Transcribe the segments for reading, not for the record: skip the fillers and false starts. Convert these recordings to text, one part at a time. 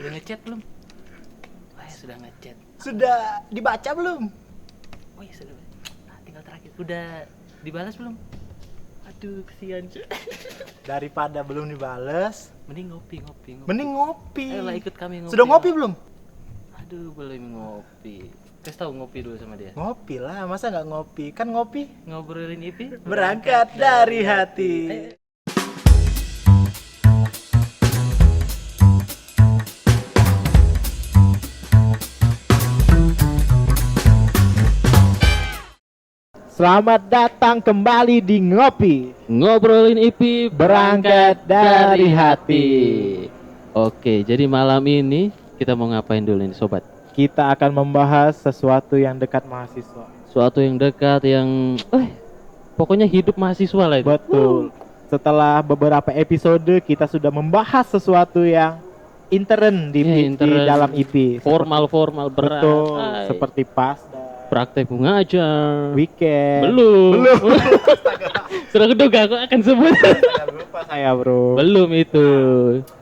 Udah ngechat belum? Oh ya sudah ngechat. Sudah dibaca belum? Oh ya sudah. Nah, tinggal terakhir. Udah dibalas belum? Aduh kesian cuy. Daripada belum dibales, Mending ngopi. mending ngopi. Ayolah ikut kami ngopi. Sudah ngopi belum? Aduh belum ngopi. Kasih tahu ngopi dulu sama dia. Ngopi lah, masa nggak ngopi? Kan ngopi Ngobrolin IP. berangkat dari hati. Selamat datang kembali di Ngopi. Ngobrolin IP Berangkat dari hati. Oke, jadi malam ini kita mau ngapain dulu nih sobat? Kita akan membahas sesuatu yang dekat mahasiswa. Suatu yang dekat yang pokoknya hidup mahasiswa lah itu. Betul. Setelah beberapa episode kita sudah membahas sesuatu yang intern di Intern. dalam IP. Formal berat. Betul. Ay, Seperti pas praktek mengajar. weekend. Belum. Sudah keduga aku akan sebut. Lupa saya, Bro. Belum itu.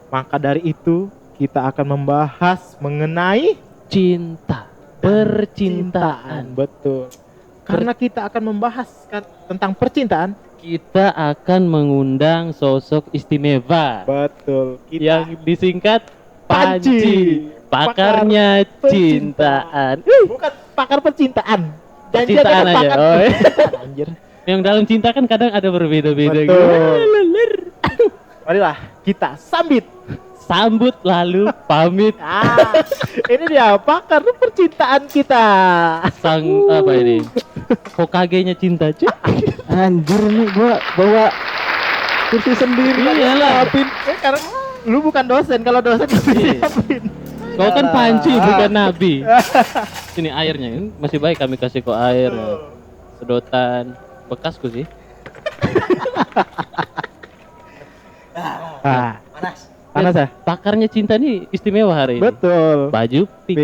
Maka dari itu kita akan membahas mengenai Cinta, percintaan. Betul. Karena kita akan membahas tentang percintaan. Kita akan mengundang sosok istimewa Betul. yang disingkat Panji. Panji, pakarnya cintaan. Bukan pakar percintaan. Percintaan akan aja. pakar Oh, iya. percintaan, anjir. Yang dalam cinta kan kadang ada berbeda-beda gitu. Betul. Marilah kita sambit. Sambut lalu pamit Ini dia pakar percintaan kita. sang apa ini? Hokage-nya cinta cuy. Anjir nih gua bawa kursi sendiri. Iyalah. Karena lu bukan dosen, kalau dosen bisa Iya. siapin. Kau kan Panji bukan nabi. Ini airnya ini masih baik kami kasih kok air. Sedotan bekasku sih. Panas ya? Pakarnya cinta nih istimewa hari ini. Betul. Baju pink.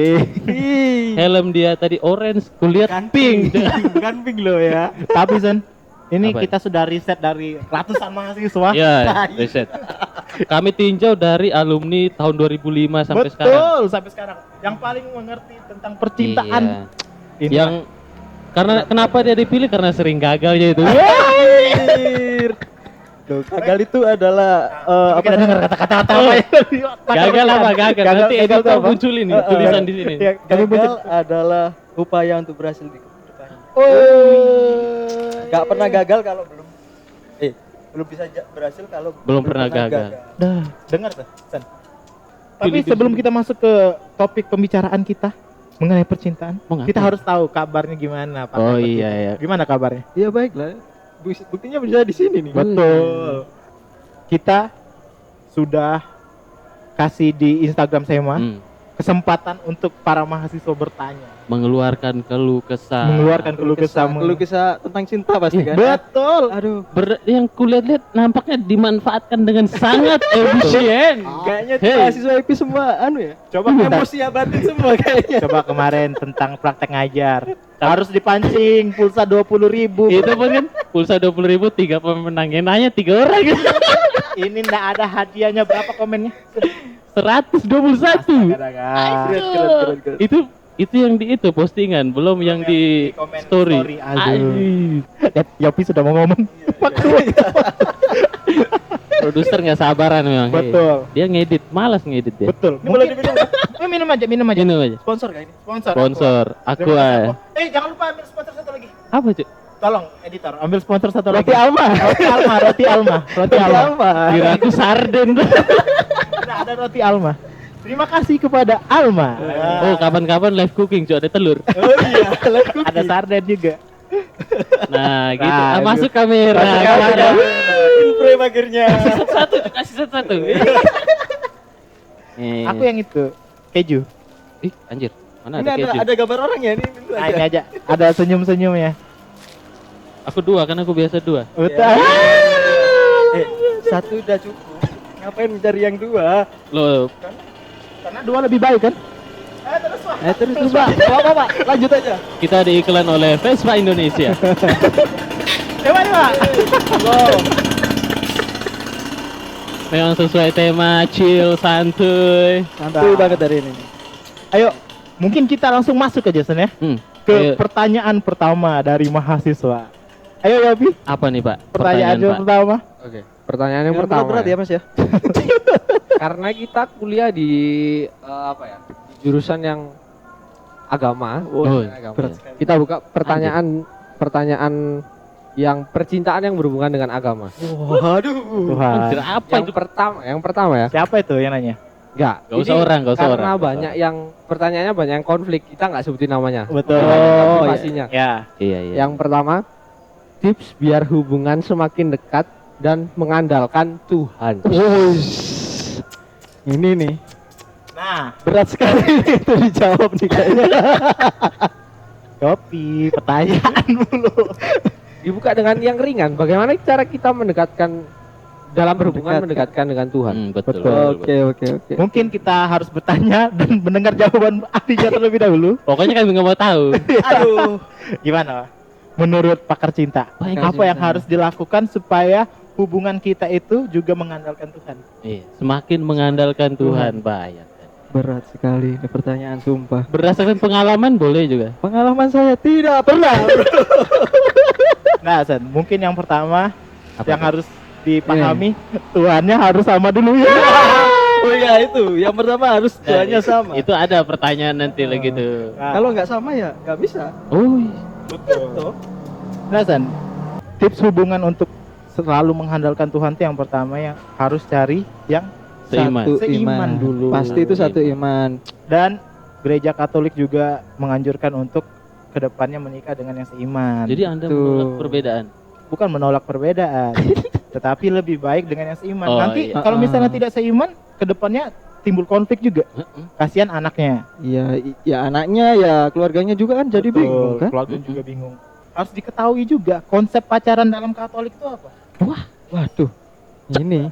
Helm dia tadi orange, kulihat pink. Bukan pink lo ya. Tapi Sen, ini Apa? kita sudah riset dari ratusan mahasiswa. Ya, riset. Kami tinjau dari alumni tahun 2005 sampai Betul, sekarang. sampai sekarang. Yang paling mengerti tentang percintaan. Iya. Ini Yang karena kenapa dia dipilih karena sering gagalnya itu. Loh, gagal itu adalah apa kita dengar kata-kata apa ya? Gagal apa? Gagal. Nanti gagal editor apa? munculin nih tulisan di sini. Ya, kami gagal adalah upaya untuk berhasil di depan. Oh. Gak pernah gagal kalau belum bisa berhasil kalau Belum pernah gagal. Dah, dengar tuh, Sen. Tapi Pilih sebelum kita masuk ke topik pembicaraan kita mengenai percintaan, Mau ngapain? kita harus tahu kabarnya gimana, Pak. Oh iya ya. Gimana kabarnya? Ya baiklah. Buktinya bisa di sini nih. Betul. Kita sudah kasih di Instagram Sema kesempatan untuk para mahasiswa bertanya, Mengeluarkan keluh kesah. mengeluarkan keluh kesah. Keluh kesah tentang cinta pasti kan. Betul. Aduh. Yang kulihat-lihat nampaknya dimanfaatkan dengan sangat efisien. Kayaknya Hey. mahasiswa IP semua ya. Coba Emosi batin semua kayaknya. coba kemarin tentang praktek ngajar. Harus dipancing pulsa 20.000. Itu pun kan pulsa 20.000 3 pemenangnya nanya 3 orang. Ini ndak ada hadiahnya, berapa komennya? 121. Keren. Itu yang di itu postingan, belum yang di komen story. Aduh. Lihat, Yopi sudah mau ngomong. Produser nggak sabaran memang. Betul. Dia ngedit, malas ngedit dia. Betul. Ini boleh diminum. Minum aja. Minum aja. Sponsor kayaknya. Sponsor. Aku Terima kasih, jangan lupa ambil sponsor satu lagi. apa cuy? Tolong editor, ambil sponsor satu lagi. Roti Alma. Roti Alma. Kira aku sarden. Ada roti Alma. Terima kasih kepada Alma. Oh, kapan-kapan live cooking cuy, ada telur. Oh iya, Ada sarden juga. Nah, gitu. Nah, Masuk kamera. Inframe akhirnya. Kasih satu. Aku yang itu keju. Ih, anjir. Mana Ini ada keju? ada gambar orang ya ini. Nah, ini aja. Ada senyum-senyumnya. Aku 2 kan aku biasa 2. Betul. Satu udah cukup. Ngapain mencari yang dua? Loh, Karena 2 lebih baik kan? Terus coba. Pak, lanjut aja. kita diiklan oleh Vespa Indonesia. Coba. Memang sesuai tema chill, santuy. Santuy banget dari ini. Ayo, mungkin kita langsung masuk aja Sen ya ke Ayo. pertanyaan pertama dari mahasiswa. Ayo Yobi, Apa nih Pak? pertanyaan Pak. pertama. Oke. Pertanyaan yang Yang pertama. berat ya Mas ya. Karena kita kuliah di apa ya? Di jurusan yang agama. Oh, Agama. berat Kita buka pertanyaan yang percintaan yang berhubungan dengan agama. Waduh. Tuhan. Anjir, apa itu? Yang pertama ya. Siapa itu yang nanya? Enggak. Gak usah orang, gak usah Karena orang. Gak usah banyak yang pertanyaannya banyak yang konflik. Kita nggak sebutin namanya. Betul. Oh, pastinya. Ya. Iya, iya. Yang pertama, tips biar hubungan semakin dekat dan mengandalkan Tuhan. Ini nih Nah, berat sekali itu dijawab nih kayaknya. Yopi, pertanyaan dulu. Dibuka dengan yang ringan. Bagaimana cara kita mendekatkan dalam berhubungan mendekatkan dengan Tuhan? Betul. Oke. Mungkin kita harus bertanya dan mendengar jawaban ahlinya terlebih dahulu. Pokoknya kami nggak mau tahu. Aduh. Gimana? Menurut pakar cinta, Pakar apa yang cinta. harus dilakukan supaya hubungan kita itu juga mengandalkan Tuhan? Iya, semakin mengandalkan Tuhan, bayangkan. Berat sekali ini pertanyaan sumpah. Berdasarkan pengalaman boleh juga. Pengalaman saya tidak pernah. Nah, Sen, mungkin yang pertama Apa yang tuh? harus dipahami, Tuhannya harus sama dulu ya. Oh iya itu, yang pertama harus Nah, tuanya sama. Itu ada pertanyaan nanti lagi tuh. Nah, Kalau nggak sama ya nggak bisa. Oh, betul. Nah, Sen, tips hubungan untuk selalu mengandalkan Tuhan itu yang pertama yang harus cari yang seiman. Seiman dulu. Pasti itu satu iman. dan gereja Katolik juga menganjurkan untuk kedepannya menikah dengan yang seiman. Jadi Anda Tuh. menolak perbedaan. Bukan menolak perbedaan, tetapi lebih baik dengan yang seiman. Oh, Nanti iya. kalau misalnya tidak seiman, kedepannya timbul konflik juga. Kasihan anaknya. Iya, ya anaknya ya keluarganya juga kan jadi Betul, bingung kan. keluarga juga bingung. Harus diketahui juga konsep pacaran dalam Katolik itu apa? Waduh. Ini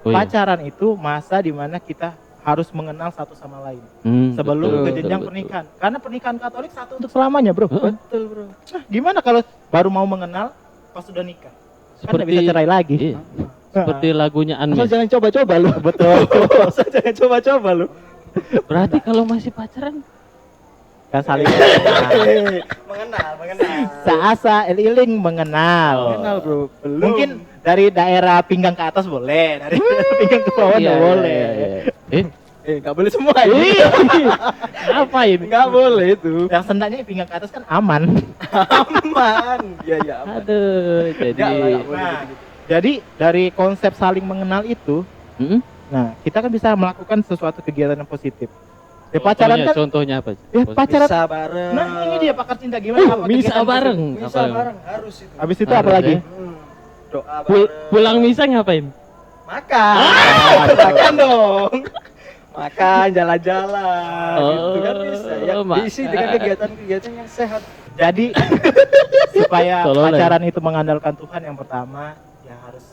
Oh, iya. Pacaran itu masa di mana kita harus mengenal satu sama lain sebelum Betul, ke betul, jenjang betul. pernikahan. Karena pernikahan Katolik satu untuk selamanya, Bro. betul, Bro. Nah, gimana kalau baru mau mengenal pas sudah nikah? Kan nggak bisa Seperti cerai lagi. iya, seperti lagunya Asal Anmes. jangan coba-coba lu. Betul. Asal jangan coba-coba lu. Berarti kalau masih pacaran Kan saling Mengenal. seasa eliling mengenal. Mengenal, Bro. Belum. Mungkin dari daerah pinggang ke atas boleh, dari daerah pinggang ke bawah Iya, nggak iya, boleh. iya, iya. nggak boleh semua ini. Ngapain? Nggak boleh itu. Yang sendaknya pinggang ke atas kan aman. Aman. Iya, iya, aman. Aduh, jadi Nggak boleh Nah, gitu-gitu. jadi dari konsep saling mengenal itu, Mm-mm. nah kita kan bisa melakukan sesuatu kegiatan yang positif. Ya pacaran kan, Contohnya apa? ya pacaran. Bisa bareng. Nah ini dia pakar cinta gimana? apa Misa kegiatan bareng. Bisa Apa? bareng harus itu. positif? Habis itu Harus apa lagi? ya. Doa bareng. Pulang misa ngapain? Makan. Makan dong. Makan, jalan-jalan gitu kan bisa ya. Diisi dengan makan. kegiatan-kegiatan yang sehat. Jadi supaya Tolong, pacaran itu mengandalkan Tuhan yang pertama ya harus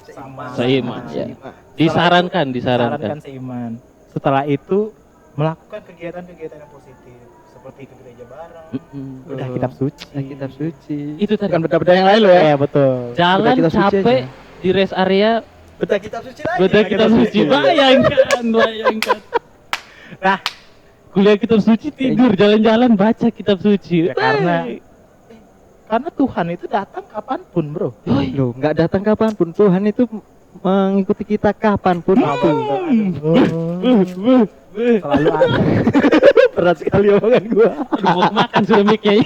sama. Seiman, Nah, ya. Disarankan. Disarankan seiman. Setelah itu melakukan kegiatan-kegiatan yang positif seperti ke gereja bareng, Mm-mm. udah kitab suci. Kitab suci. Itu tadi. Bukan beda-beda yang lain loh ya. Ya betul. Jalan Udah kitab suci capek aja. di rest area, Beda kitab suci lagi. beda kitab suci. Bayangkan. Nah, Kuliah kitab suci tidur, jalan-jalan baca kitab suci. ya karena Tuhan itu datang kapanpun, bro. Loh, nggak datang kapanpun. Tuhan itu mengikuti kita kapanpun. Selalu ada. Berat sekali omongan gua. Aduh, mau makan sudah mic-nya.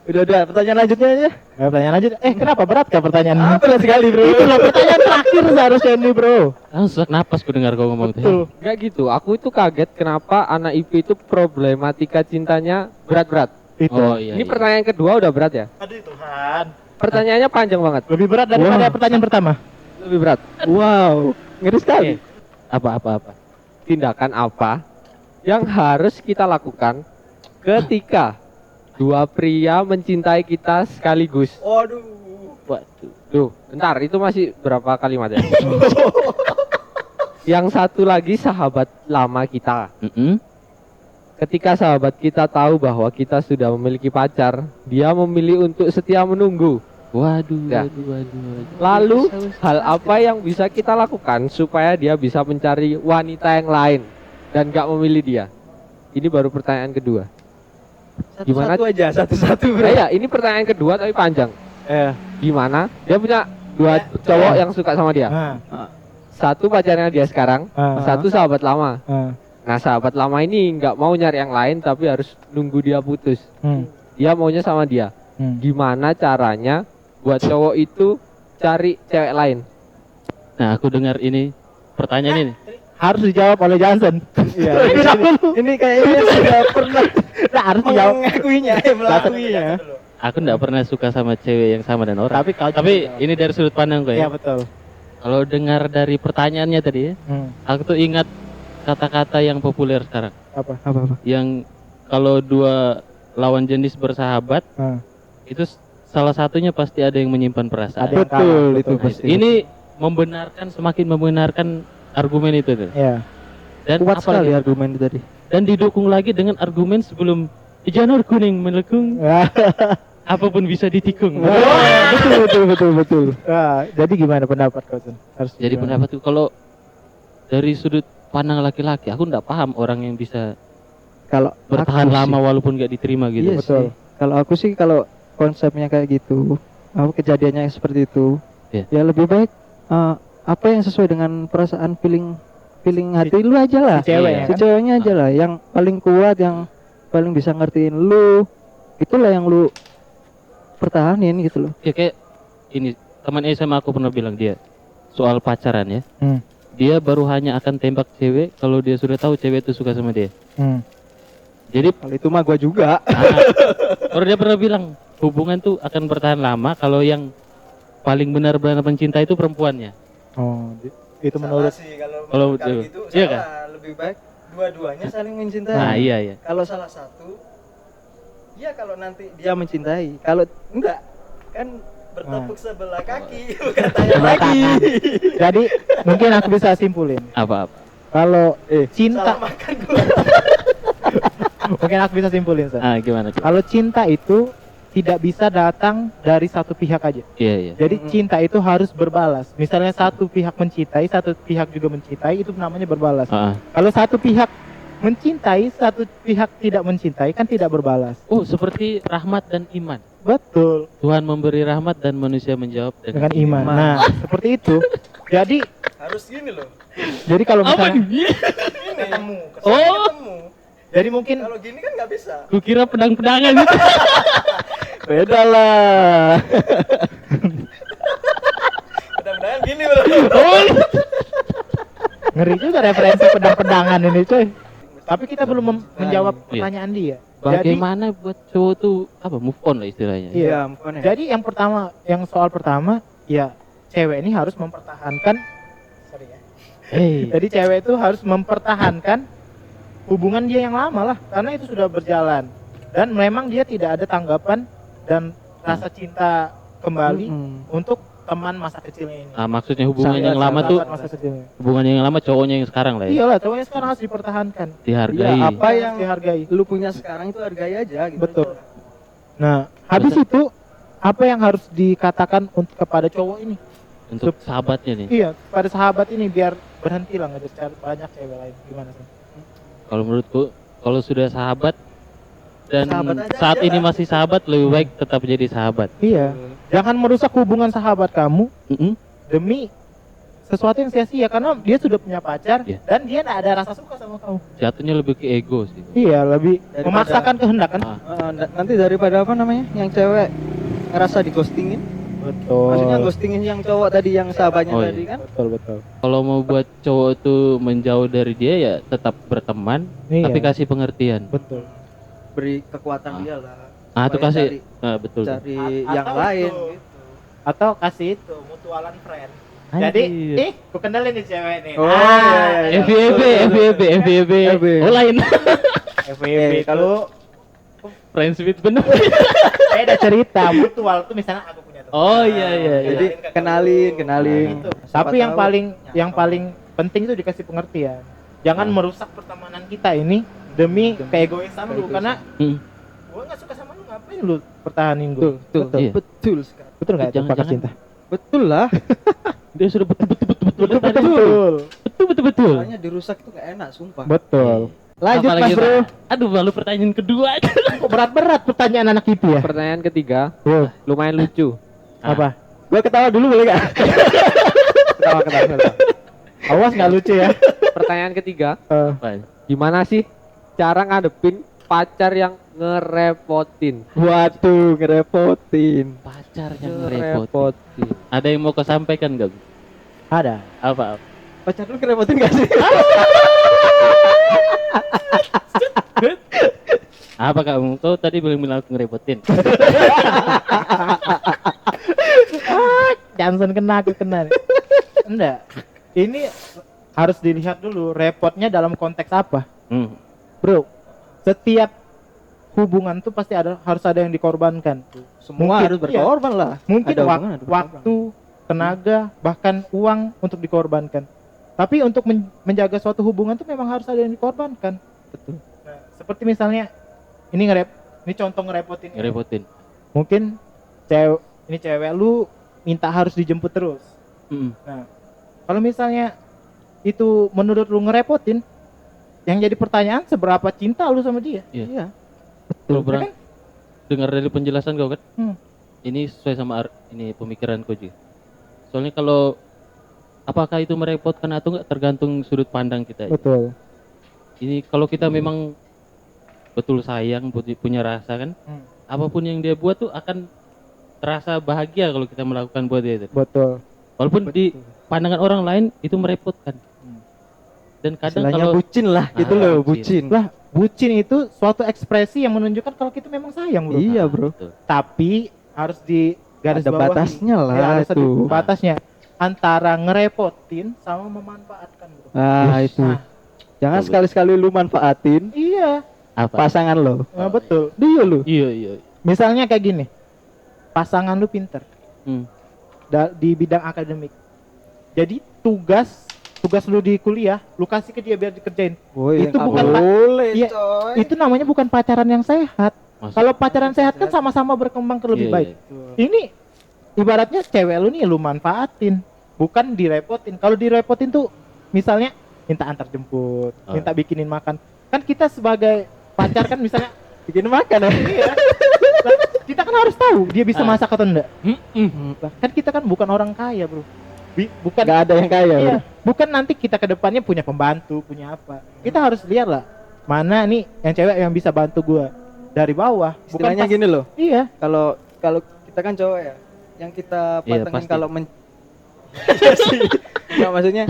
Udah, pertanyaan lanjutnya aja. Pertanyaan aja. Kenapa berat kah pertanyaan ini? Berat sekali, Bro. Itu loh pertanyaan terakhir seharusnya ini, bro. Langsung sesak napas ku dengar kau ngomong Betul. Enggak gitu. Aku itu kaget kenapa anak IP itu problematika cintanya berat-berat. Itu. Oh iya. Ini iya. pertanyaan kedua udah berat ya? Aduh Tuhan. Pertanyaannya panjang banget. Lebih berat daripada pertanyaan pertama. Lebih berat. Wow, ngeri sekali. Apa? Tindakan apa yang harus kita lakukan ketika dua pria mencintai kita sekaligus? Waduh. Waduh. Duh, bentar, itu masih berapa kalimat ya? Yang satu lagi sahabat lama kita. Mm-mm. Ketika sahabat kita tahu bahwa kita sudah memiliki pacar, dia memilih untuk setia menunggu Waduh, Ya. waduh. Lalu hal apa yang bisa kita lakukan supaya dia bisa mencari wanita yang lain dan gak memilih dia? Ini baru pertanyaan kedua. Gimana? Satu aja, satu-satu bro. Ya, ini pertanyaan kedua tapi panjang. Gimana? Dia punya dua cowok yang suka sama dia. Satu pacarnya dia sekarang, satu sahabat lama. Nah, sahabat lama ini nggak mau nyari yang lain tapi harus nunggu dia putus. Dia maunya sama dia. Gimana caranya buat cowok itu cari cewek lain? Nah, aku dengar ini pertanyaan ini. Harus dijawab oleh Johnson. Iya. Ini kayaknya sudah pernah Harus dijawab. mengakuinya, melakuinya. Aku enggak pernah suka sama cewek yang sama dan orang. Tapi ini dari sudut pandang gue Iya ya. betul. Kalau dengar dari pertanyaannya tadi ya, aku tuh ingat kata-kata yang populer sekarang. Apa? Yang kalau dua lawan jenis bersahabat, itu salah satunya pasti ada yang menyimpan perasaan. Ada yang kalah, Betul, itu Nah, pasti. ini semakin membenarkan argumen itu tuh. Iya. Dan Kuat sekali apalagi- argumen itu tadi. dan didukung lagi dengan argumen sebelum janur kuning melengkung, apapun bisa ditikung. Betul. Jadi gimana pendapat kau Sun? Harus Jadi gimana? pendapat tuh kalau dari sudut pandang laki-laki, aku nggak paham orang yang bisa Kalau bertahan aku lama sih- walaupun nggak diterima gitu. Iya Betul. sih. Kalau aku sih kalau konsepnya kayak gitu, aku kejadiannya seperti itu, Iya. ya lebih baik apa yang sesuai dengan perasaan feeling hati lu aja lah. Si cewek Iya. ya Si kan? ceweknya aja lah, yang paling kuat, yang paling bisa ngertiin lu, itulah yang lu pertahanin gitu loh. Ya kayak ini teman SMA aku pernah bilang dia soal pacaran ya. Hmm. Dia baru hanya akan tembak cewek kalau dia sudah tahu cewek itu suka sama dia. Jadi Kalau itu mah gua juga. baru dia pernah bilang hubungan tuh akan bertahan lama kalau yang paling benar-benar mencinta itu perempuannya. Oh, itu menurut sih kalau Kalau menurut gitu, iya kan? lebih baik dua-duanya saling mencintai. Nah iya. Kalau salah satu, ya kalau nanti dia mencintai, kalau enggak kan bertepuk sebelah kaki, bukan tanya lagi. Jadi mungkin aku bisa simpulin. Apa-apa. Kalau cinta, Salah makan gua. mungkin aku bisa simpulin. San. Ah gimana? Kalau cinta itu tidak bisa datang dari satu pihak aja. Iya. Jadi cinta itu harus berbalas. Misalnya satu pihak mencintai, satu pihak juga mencintai, itu namanya berbalas. Kalau satu pihak mencintai, satu pihak tidak mencintai, kan tidak berbalas. Oh seperti rahmat dan iman. Betul. Tuhan memberi rahmat dan manusia menjawab Dengan iman. Nah, seperti itu. Jadi Harus gini loh. jadi kalau misalnya Ketemu. Oh, jadi mungkin Kalau gini kan nggak bisa. kukira pedang-pedangan. beda lah. Mudah-mudahan gini bro. Ngeri juga referensi pedang-pedangan ini, coy. Tapi kita belum menjawab Iya. pertanyaan dia. Bagaimana buat cowok tuh apa move on lah istilahnya. Iya. Jadi yang pertama, yang soal pertama, ya cewek ini harus mempertahankan. Sorry ya. Jadi cewek itu harus mempertahankan hubungan dia yang lama lah, karena itu sudah berjalan. Dan memang dia tidak ada tanggapan dan rasa cinta kembali untuk teman masa kecilnya ini. Ah, maksudnya hubungan Sahabat- yang lama tuh sahabat masa kecilnya. hubungan yang lama cowoknya yang sekarang lah ya. Iyalah, cowoknya sekarang harus dipertahankan. Dihargai. Iya, apa yang dihargai? lu punya sekarang itu hargai aja gitu. Betul. Nah, habis itu apa yang harus dikatakan untuk kepada cowok ini? Untuk sahabatnya nih. Iya, pada sahabat ini biar berhenti lah ngejar banyak cewek lain. Gimana sih? Kalau menurutku kalau sudah sahabat dan Sahabat aja saat aja ini lah. masih sahabat lebih baik tetap jadi sahabat. Iya. Jangan merusak hubungan sahabat kamu demi sesuatu yang sia-sia karena dia sudah punya pacar Iya. dan dia tidak ada rasa suka sama kamu. Jatuhnya lebih ke ego sih. Iya, lebih Daripada- memaksakan kehendak kan? Nanti daripada apa namanya? Yang cewek ngerasa di ghostingin. Betul. Maksudnya ghostingin yang cowok tadi, yang sahabatnya Oh, iya. tadi kan. Betul. Kalau mau buat cowok tuh menjauh dari dia ya tetap berteman Iya. tapi kasih pengertian. Betul. Beri kekuatan dia lah. Ah itu Supaya kasih cari- betul. Cari Atau yang lain itu. gitu. Atau kasih itu mutualan friend. Anjir. Jadi, ku kenalin nih cewek nih. Oh, iya. FYB. FYB. Oh lain. FWB kalau- Friends with bener. beda cerita. Mutual tuh misalnya aku punya teman. Oh iya. Jadi kenalin. Gitu. Siapa Tapi yang tahu. paling penting itu dikasih pengertian. Jangan merusak pertemanan kita ini demi keegoisan lu karena Hmm. gua nggak suka sama lu, ngapain lu pertahanin gua? Betul Iya. betul sekali. Betul nggak itu pakar Jangan-jangan cinta? Betul lah. dia sudah betul tadi. Betul. Soalnya dirusak itu gak enak, sumpah. Betul. Lanjut Apalagi, Mas Bro. Pak? Aduh, baru pertanyaan kedua aja. Kok berat-berat pertanyaan anak itu ya? Pertanyaan ketiga, Wow. lumayan lucu. Apa? Gua ketawa dulu boleh gak? Ketawa. Awas nggak lucu ya. Pertanyaan ketiga, Apaan? gimana sih cara ngadepin pacar yang ngerepotin? Waduh, ngerepotin. Pacar yang repot. Ngerepotin. Ada yang mau kau sampaikan gak? Ada. Apa? Pacar lu ngerepotin gak sih? Apa kamu? Kau tadi bilang aku ngerepotin. Johnson kena, aku kena. nih. Enggak. Ini harus dilihat dulu repotnya dalam konteks apa. Bro, setiap hubungan tuh pasti harus ada yang dikorbankan. Semua Mungkin, harus berkorban lah. Mungkin Ada hubungan, ada waktu, tenaga, bahkan uang untuk dikorbankan. Tapi untuk menjaga suatu hubungan tuh memang harus ada yang dikorbankan. Betul. Nah, seperti misalnya ini contoh ngerepotin. Ngerepotin. Mungkin cewek lu minta harus dijemput terus. Nah, kalau misalnya itu menurut lu ngerepotin, yang jadi pertanyaan seberapa cinta lu sama dia? Iya. Kalau Ya kan? dengar dari penjelasan kau kan, ini sesuai sama ini pemikiranku juga. Soalnya kalau apakah itu merepotkan atau enggak tergantung sudut pandang kita. Betul. Ini kalau kita memang betul sayang, punya rasa kan, apapun yang dia buat tuh akan terasa bahagia kalau kita melakukan buat dia itu. Betul. Walaupun di pandangan orang lain itu merepotkan. Dan kadang Istilahnya kalau bucin lah, gitu loh, bucin. Lah, bucin itu suatu ekspresi yang menunjukkan kalau kita memang sayang, Bro. Iya, Bro. Betul. Tapi harus di garis Ada bawahi. batasnya lah, Ya, ada tuh. batasnya antara ngerepotin sama memanfaatkan, Bro. Ah, itu. Nah, Jangan Betul. sekali-sekali lu manfaatin iya. apa? pasangan lo. Nah, betul. Dia lu. Iya. Misalnya kayak gini. Pasangan lu pinter di bidang akademik. Jadi tugas lu di kuliah, lu kasih ke dia biar dikerjain. Woi, Itu nggak bukan boleh, Iya, coy. itu namanya bukan pacaran yang sehat. Maksud- Kalau pacaran sehat kan sama-sama berkembang ke lebih Iya, baik. iya. Ini ibaratnya cewek lu nih lu manfaatin, bukan direpotin. Kalau direpotin tuh misalnya minta antar jemput, minta bikinin makan. Kan kita sebagai pacar kan misalnya Bikin makan ya. iya. Lah, kita kan harus tahu dia bisa masak atau enggak. Lah, kan kita kan bukan orang kaya, Bro. Bukan Gak ada yang kaya, iya, Bro. bukan nanti kita ke depannya punya pembantu, punya apa. Kita harus lihat lah mana nih yang cewek yang bisa bantu gua dari bawah. Istilahnya pas- gini loh. Iya. Kalau kita kan cowok ya, yang kita Iya, pantengin pasti. kalau Iya sih. Nggak, maksudnya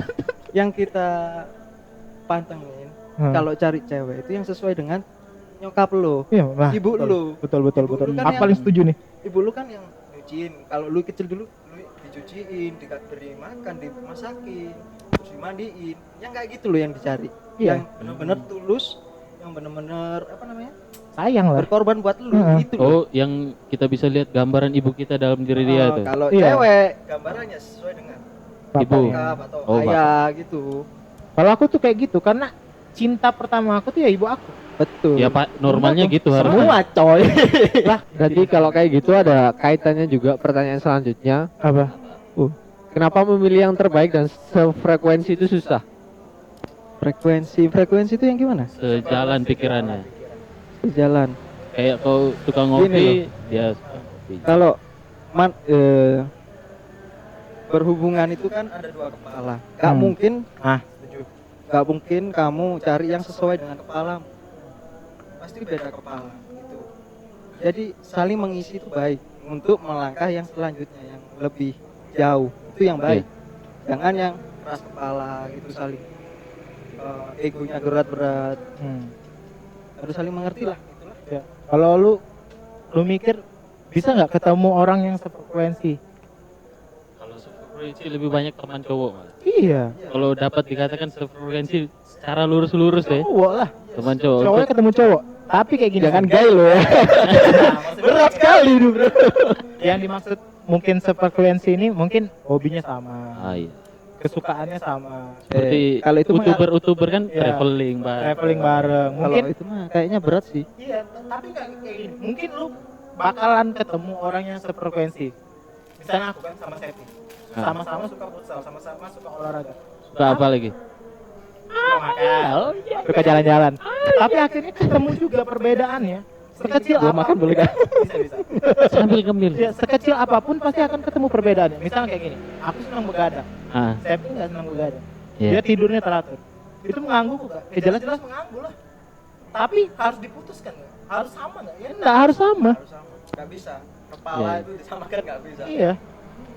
yang kita pantengin kalau cari cewek itu yang sesuai dengan nyokap lo, Iya, nah, ibu betul. lu. Betul. Ibu lu kan Aku yang- paling setuju nih. Ibu lu kan yang nyuciin. Kalau lu kecil dulu, lu dicuciin, diberi makan, dimasakin, terus dimandiin. Yang kayak gitu loh yang dicari. Iya. Yang benar-benar tulus, yang benar-benar apa namanya? Sayang lah. Berkorban buat lu gitu loh. Oh, yang kita bisa lihat gambaran ibu kita dalam diri dia tuh. Kalau Iya. cewek gambarannya sesuai dengan Ibu. bokap atau Oh, ayah gitu. Kalau aku tuh kayak gitu karena cinta pertama aku tuh ya ibu aku. Betul. Ya Pak, normalnya gitu harusnya. Semua coy. Lah, Berarti kalau kayak gitu ada kaitannya juga pertanyaan selanjutnya. apa? Kenapa memilih yang terbaik dan sefrekuensi itu susah? Frekuensi itu yang gimana? Sejalan pikirannya. Jalan. Kayak kau suka Gini ngopi, dia Kalau berhubungan itu kan ada dua kepala. Gak mungkin. Setuju. Gak mungkin kamu cari yang sesuai dengan kepalamu. Pasti beda kepala gitu. Jadi saling mengisi itu baik untuk melangkah yang selanjutnya yang lebih jauh. Itu yang baik. Jangan yang keras kepala gitu saling egonya berat-berat. Harus saling mengerti lah gitulah. Ya. Kalau lu mikir bisa nggak ketemu orang yang sefrekuensi? kalau sefrekuensi lebih banyak teman cowok malah. Iya. Kalau dapat dikatakan sefrekuensi secara lurus-lurus deh, Cowok lah. teman cowok. Cowoknya ketemu cowok. Tapi kayak gini. Jangan gay lo ya. Berat sekali itu, Bro. Yang dimaksud mungkin sefrekuensi ini mungkin hobinya sama, Ah, iya. kesukaannya sama, Seperti kalau itu mah- youtuber kan Iya. traveling, Pak. traveling bareng. Kalau Mungkin itu mah kayaknya berat sih. iya, tapi kayak gini. Mungkin lu bakalan ketemu orang yang sefrekuensi. misalnya aku kan sama Septi, sama-sama suka futsal, sama-sama suka olahraga, Suka apa lagi? suka makan, suka jalan-jalan. Tapi akhirnya ketemu juga perbedaannya. Sekecil Gua apa? makan boleh kan? Bisa. Sambil ngemil. Ya, sekecil apapun pasti akan ketemu perbedaannya. Misalnya kayak gini, aku senang begadang, Ah, Septi nggak senang begadang. iya. Dia tidurnya teratur. Itu mengganggu kok. Jelas-jelas mengganggu lah. Tapi harus diputuskan nggak? Harus sama nggak? Ya nggak harus sama. Harus sama. Nggak bisa. Kepala Iya. itu disamakan nggak bisa. Iya.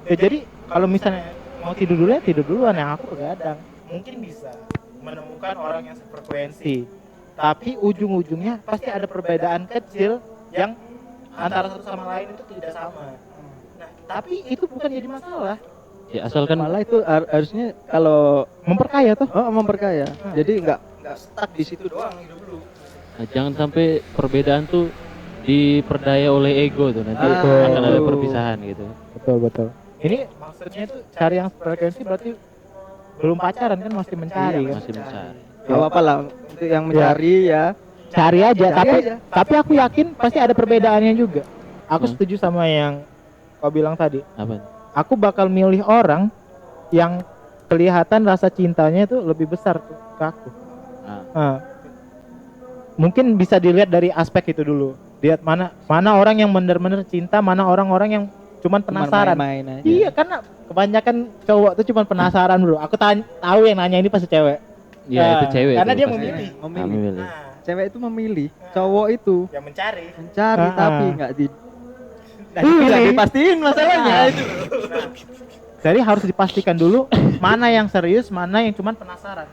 Ya jadi kalau misalnya mau tidur dulu ya tidur duluan, yang aku begadang. Mungkin bisa menemukan orang yang sefrekuensi. Tapi ujung-ujungnya pasti ada perbedaan kecil yang antara satu sama lain itu tidak sama. Nah, tapi itu bukan jadi masalah. Ya asalkan Malah itu harusnya kalau Memperkaya tuh. memperkaya. Jadi nggak stuck di situ doang hidup lu. jangan sampai perbedaan tuh diperdaya oleh ego tuh, nanti Ah, akan ada itu. perpisahan gitu. Betul. Ini maksudnya itu cari yang frekuensi berarti belum pacaran kan, masih mencari Iya, kan. Masih mencari. Gak apa-apa lah untuk yang mencari ya. Cari aja, Cari tapi aja. tapi aku yakin pasti ada perbedaannya juga. Aku Hmm. setuju sama yang kau bilang tadi. Apa? Aku bakal milih orang yang kelihatan rasa cintanya itu lebih besar tuh ke aku. Ah, Nah, mungkin bisa dilihat dari aspek itu dulu. Lihat mana orang yang benar-benar cinta, mana orang-orang yang cuman penasaran. Main-main aja. Iya, karena kebanyakan cowok tuh cuman penasaran, Bro. Aku tahu yang nanya ini pasti cewek. Iya, itu cewek. Karena tuh dia pasti. memilih. Ah, Memilih. memilih. Nah, Cewek itu memilih. Cowok itu yang mencari. mencari Ah. tapi nggak Pilih. nggak dipastiin masalahnya Nah. itu. Jadi harus dipastikan dulu mana yang serius, mana yang cuman penasaran.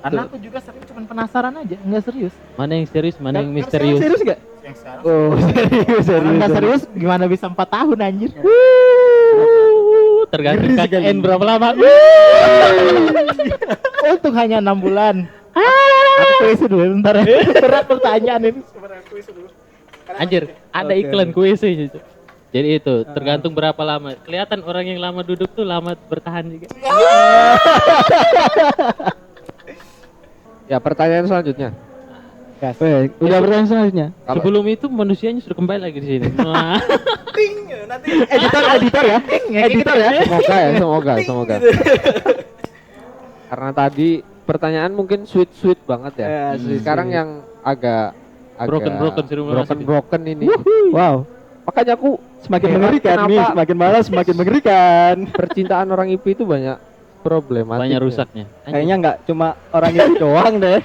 Karena aku juga sering cuman penasaran aja, nggak serius. Mana yang serius, mana yang Yang misterius? Serius nggak? Yang sekarang Oh serius kalau nggak serius gimana bisa 4 tahun anjir? Tergantung Ngeri sekali. KKN berapa lama. Untuk hanya 6 bulan. Aku kuis dulu bentar ya. Berat pertanyaan ini. Sebenarnya kuis dulu. Anjir, ada Oke, iklan oke. kuis gitu. Jadi itu tergantung berapa lama. Kelihatan orang yang lama duduk tuh lama bertahan juga. Ya, pertanyaan selanjutnya. Gas. Udah pertanyaan selanjutnya. Kalau- Sebelum itu manusianya sudah kembali lagi di sini. Wah. Nanti editor ya. Editor ya. Semoga. Karena tadi pertanyaan mungkin sweet banget ya. Ya, sweet. Sekarang yang agak Broken sih rumah nasib. broken ini. Wow. Makanya aku Semakin heran mengerikan nih, kenapa semakin malas semakin mengerikan. percintaan orang IP itu banyak problematik. Banyak rusaknya. Kayaknya nggak cuma orang itu doang deh.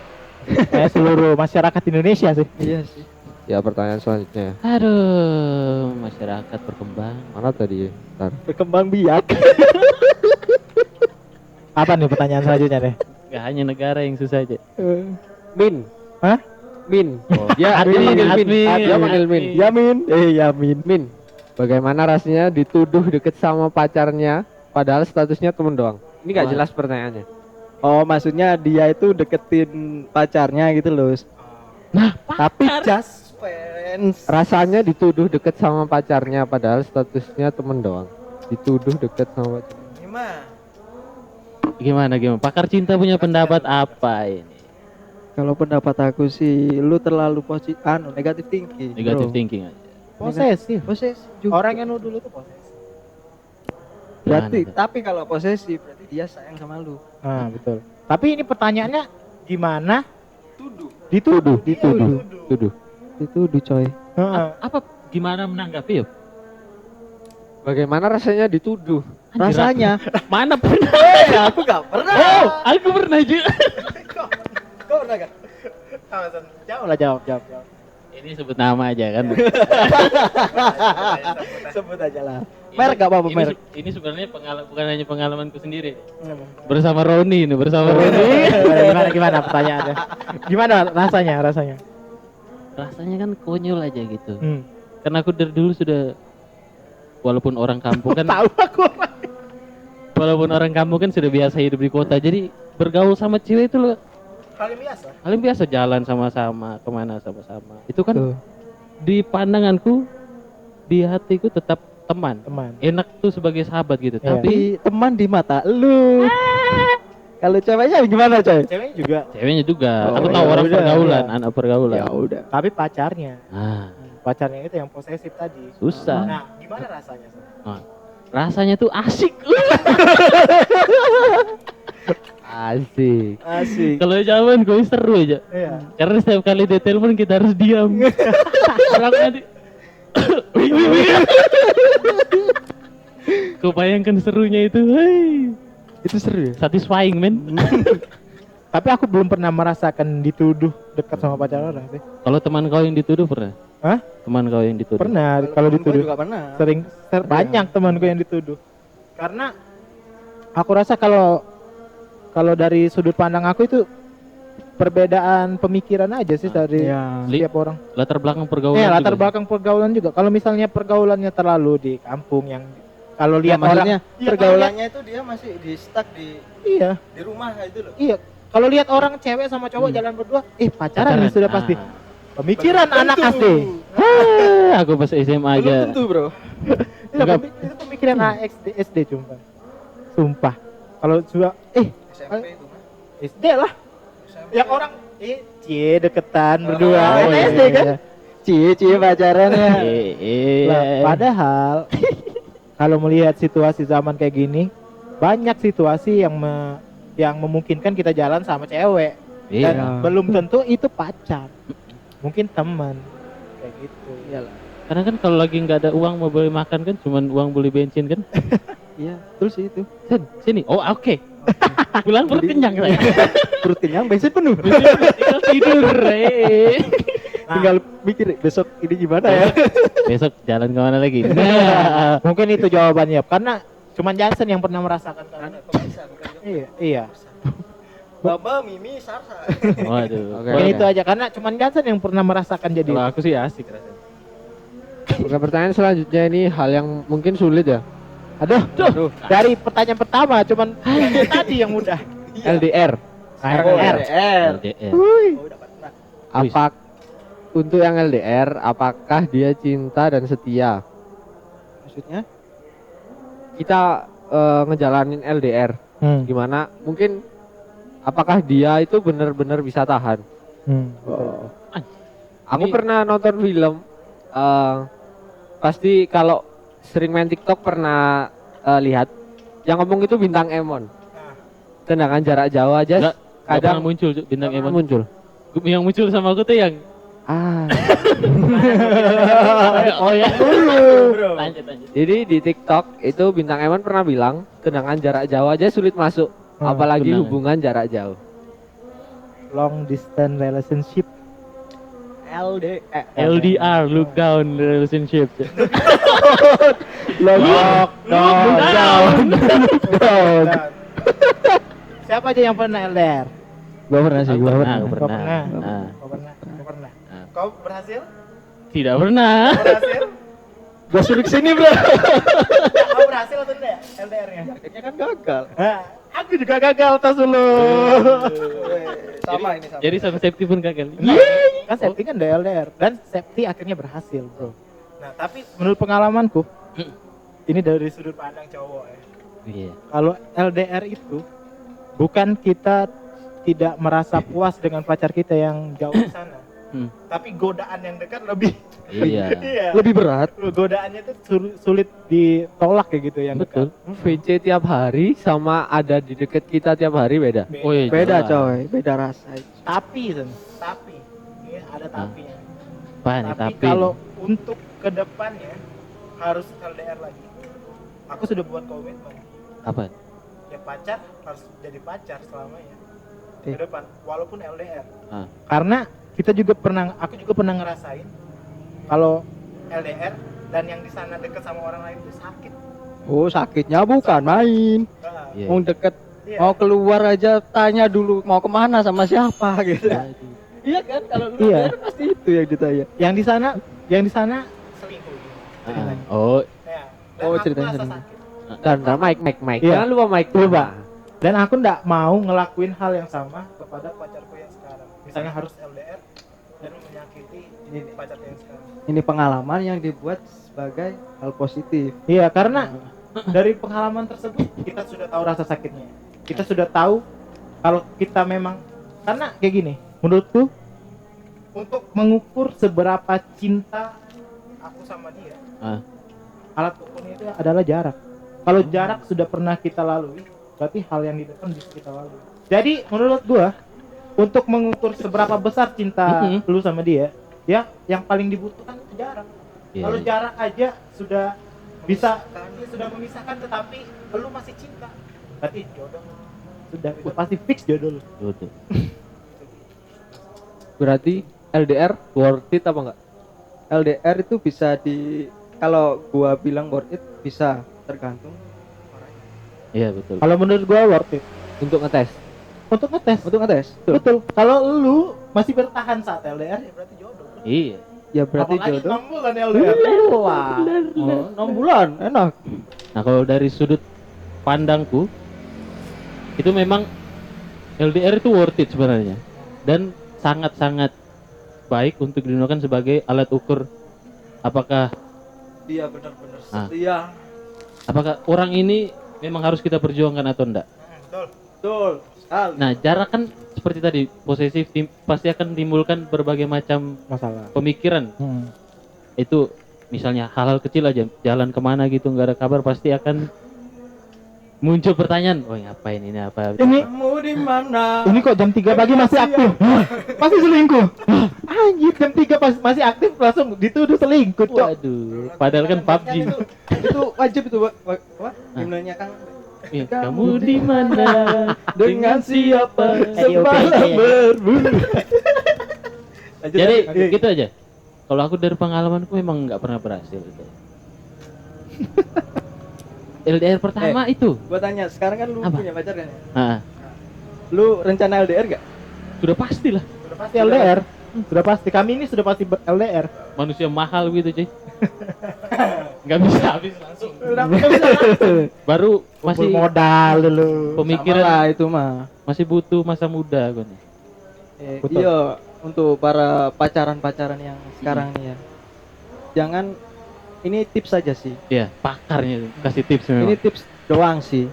Kayak seluruh masyarakat Indonesia sih. Iya sih. Ya, pertanyaan selanjutnya. Aduh, masyarakat berkembang. Mana tadi? Bentar. Berkembang biak. Apa nih pertanyaan selanjutnya deh? Gak hanya negara yang susah aja. Min. Hah? Min. Oh, Dia admin, manggil Min. admin. Dia manggil Min. Yamin. Yamin. Min. Bagaimana rasanya dituduh deket sama pacarnya padahal statusnya temen doang? Ini gak Wah. jelas pertanyaannya. Oh, maksudnya dia itu deketin pacarnya gitu loh. Nah, Tapi just friends. Rasanya dituduh deket sama pacarnya padahal statusnya temen doang. Dituduh deket sama pacarnya. Gimana? Gimana? Pakar cinta punya pendapat apa ini? Kalau pendapat aku sih, lu terlalu negatif thinking. Negative bro. thinking aja. posesif. Posesif juga. Orang yang nuduh lu tuh posesif. Berarti, Gimana? tapi kalau posesif berarti dia sayang sama lu. Nah, betul. Tapi ini pertanyaannya gimana? Tuduh. Dituduh. Tuduh. Dituduh coy. Heeh. Apa gimana menanggapi ya? Bagaimana rasanya dituduh? Anjir, Rasanya. mana pernah? Aku gak pernah. Oh, aku pernah juga. Kau pernah gak? Jawab lah, jawab. Ini sebut nama aja kan. Sebut aja lah. Merek gak apa-apa, merek. Ini sebenarnya bukan hanya pengalamanku sendiri. Bersama Roni ini, bersama Roni. Gimana pertanyaannya? Gimana rasanya? Rasanya kan konyol aja gitu. Hmm. Karena aku dari dulu sudah walaupun orang kampung kan Tahu aku. walaupun orang kampung kan sudah biasa hidup di kota. Jadi bergaul sama cewek itu loh Hal yang biasa. paling biasa, jalan sama-sama, kemana sama-sama. Itu kan Tuh. di pandanganku, di hatiku tetap teman. Enak tuh sebagai sahabat gitu. Iya. Tapi Tapi teman di mata lu. Kalau ceweknya gimana coy? Ceweknya juga. ceweknya juga. Oh, Aku ya tahu orang udah, pergaulan, ya. anak pergaulan. udah. Tapi pacarnya. Ah, Pacarnya itu yang posesif tadi. susah. Nah, gimana rasanya? Ah. rasanya tuh asik. Asik. Asik. Kalau zaman gue seru aja. Iya. Karena setiap kali dia telepon kita harus diam. Orang nanti wih, wih, wih. Kau bayangkan serunya itu, hei. Itu seru ya? Satisfying men. Tapi aku belum pernah merasakan dituduh dekat sama pacar orang sih. Kalau teman kau yang dituduh pernah? Hah? Teman kau yang dituduh? Pernah kalau temen gua dituduh. juga pernah. Sering banyak temanku yang dituduh. Karena aku rasa kalau dari sudut pandang aku itu perbedaan pemikiran aja sih dari Iya. setiap orang. Latar belakang pergaulan. Iya, latar juga. belakang pergaulan juga. Kalau misalnya pergaulannya terlalu di kampung yang kalau lihat orang maksudnya iya, pergaulannya itu dia masih di stuck di iya, rumah itu loh. iya. Kalau lihat orang cewek sama cowok jalan berdua, pacaran nih sudah pasti. Ah. Pemikiran Belum anak tentu. SD. Aku pas SMA Belum aja. tentu, Bro. Iya, Enggak. itu pemikiran anak SD cuma. Sumpah. Kalau sudah SMP itu mah. SD lah. SMP. Yang orang deketan berdua. Oh, Itu iya, SD kan? Cie pacarannya. Lah, padahal kalau melihat situasi zaman kayak gini, banyak situasi yang memungkinkan kita jalan sama cewek dan Iya. belum tentu itu pacar. Mungkin teman. Kayak gitu. Iyalah. Karena kan kalau lagi nggak ada uang mau beli makan kan, cuman uang beli bensin kan. Iya, betul sih itu. Sen, sini. Oh, oke. Pulang perut kenyang saya. Perut kenyang, bensin penuh. Tinggal tidur. Tinggal mikir besok ini gimana ya. Besok jalan kemana lagi? Nah. Mungkin itu jawabannya karena cuman Johnson yang pernah merasakan kan. Karena pemirsa bukan Iya. Baba, Mimi, Sarsa. Waduh. Oke. Mungkin itu aja karena cuman Johnson yang pernah merasakan jadi. Kalau aku sih asik rasanya. Oke, pertanyaan selanjutnya ini hal yang mungkin sulit ya. Aduh. Dari pertanyaan pertama cuman yang tadi yang mudah. LDR. LDR. LDR. Oh, udah pernah. Apa untuk yang LDR, apakah dia cinta dan setia? Maksudnya? Kita ngejalanin LDR, gimana? Mungkin apakah dia itu benar-benar bisa tahan? Aku Ini- pernah nonton film, pasti kalau sering main TikTok pernah lihat yang ngomong itu bintang Emon. Tendangan jarak jauh aja Nggak pernah kadang muncul Cuk, bintang Emon. muncul. Yang muncul sama aku tuh yang oh ya. Bro. Lanjut. Jadi di TikTok itu bintang Emon pernah bilang tendangan jarak jauh aja sulit masuk, apalagi tendangan. hubungan jarak jauh. Long distance relationship. LDR, look down relationship. Lockdown. Siapa aja yang pernah LDR? Gua pernah sih, gua Aku pernah. pernah. Kau pernah? Nah, Kau pernah? Nah. Kau berhasil? tidak pernah. Berhasil? Gua suruh kesini, Bro. Kau berhasil atau enggak LDR-nya? Akhirnya kan gagal. Aku juga gagal tas dulu. Sama ini sama. Jadi sama safety pun gagal. Kan Septi kan udah LDR dan Septi akhirnya berhasil, bro. Nah, tapi menurut pengalamanku, ini dari sudut pandang cowok ya. Iya. Kalau LDR itu bukan kita tidak merasa puas dengan pacar kita yang jauh di sana, tapi godaan yang dekat lebih Iya. iya. Lebih berat. Godaannya itu sulit ditolak kayak gitu yang Betul. VC tiap hari sama ada di deket kita tiap hari beda. dekat. Oh iya. Beda, jelas. coy. Beda rasa. Tapi, ini ada tapinya. Apa nih Tapi tapi? kalau untuk kedepannya harus LDR lagi. Aku sudah buat komitmen. Apa? Ya pacar harus jadi pacar selamanya. Oke. Ke depan, walaupun LDR. Ah. Karena aku juga pernah ngerasain kalau LDR dan yang di sana deket sama orang lain itu sakit. Oh, sakitnya bukan main. Nah, Iya. Mau deket, iya. mau keluar aja tanya dulu mau kemana sama siapa gitu. Waduh. Iya kan, kalau lu Iya. LDR pasti itu yang ditanya. Yang di sana selingkuh. Ah. Oh, Ya, Oh, aku ceritanya merasa selingkuh. sakit. Dan Mike. Iya. Jangan lupa Mike. Lupa. Dan aku nggak mau ngelakuin hal yang sama kepada pacarku yang sekarang. Misalnya harus LDR dan menyakiti ini pacarku yang sekarang. Ini pengalaman yang dibuat sebagai hal positif. Iya, karena dari pengalaman tersebut kita sudah tahu rasa sakitnya. Kita sudah tahu kalau kita memang karena kayak gini, menurutku untuk mengukur seberapa cinta aku sama dia, Ah. alat ukurnya itu adalah jarak. Kalau jarak sudah pernah kita lalui, berarti hal yang di depan bisa kita lalui. Jadi menurut gua, untuk mengukur seberapa besar cinta lu sama dia, ya yang paling dibutuhkan itu jarak. Iya, Kalau iya. jarak aja sudah bisa sudah memisahkan, tetapi lu masih cinta, berarti jodoh. Sudah itu pasti fix jodoh lu. Jodoh. Berarti LDR worth it apa enggak? LDR itu bisa kalau gua bilang worth it bisa tergantung Iya betul. Kalau menurut gua worth it Untuk ngetes. untuk ngetes. untuk ngetes. Betul. Kalau lu masih bertahan saat LDR, ya berarti jodoh. Bro. Iya. Ya berarti Apalagi jodoh. 6 bulan LDR. Wah, 6 bulan enak. Nah kalau dari sudut pandangku itu memang LDR itu worth it sebenarnya dan sangat-sangat baik untuk digunakan sebagai alat ukur apakah Dia benar-benar Ah. setia. apakah orang ini memang harus kita perjuangkan atau enggak. Betul. Sekali. Nah jarak kan seperti tadi posesif pasti akan menimbulkan berbagai macam Masalah. pemikiran. Itu misalnya hal-hal kecil aja, jalan kemana gitu nggak ada kabar pasti akan muncul pertanyaan, oh ngapain ini apa? Ini Kamu di mana? ini kok jam 3 pagi masih aktif. Pasti selingkuh. Anjir, jam 3 masih aktif langsung dituduh selingkuh, Cok. Waduh, padahal kan PUBG. Itu wajib itu, Pak. Himnenya kan Iya, kamu di mana? dengan siapa Ayo, semalam oke. berburu. Jadi gitu aja. Kalau aku dari pengalamanku memang nggak pernah berhasil itu. LDR pertama itu. Gua tanya, sekarang kan lu Apa? punya pacar kan? Ah, Lu rencana LDR gak? sudah pastilah. Sudah pasti LDR. Sudah pasti, kami ini sudah pasti LDR. Manusia mahal gitu, cuy. Nggak bisa habis langsung. Baru Masih masih modal dulu. pemikiran Sama lah itu mah. masih butuh masa muda gue nih. Betul. Iya, untuk para pacaran-pacaran yang sekarang nih ya. Jangan, ini tips saja sih. Iya, pakarnya kasih tips memang. Ini tips doang sih.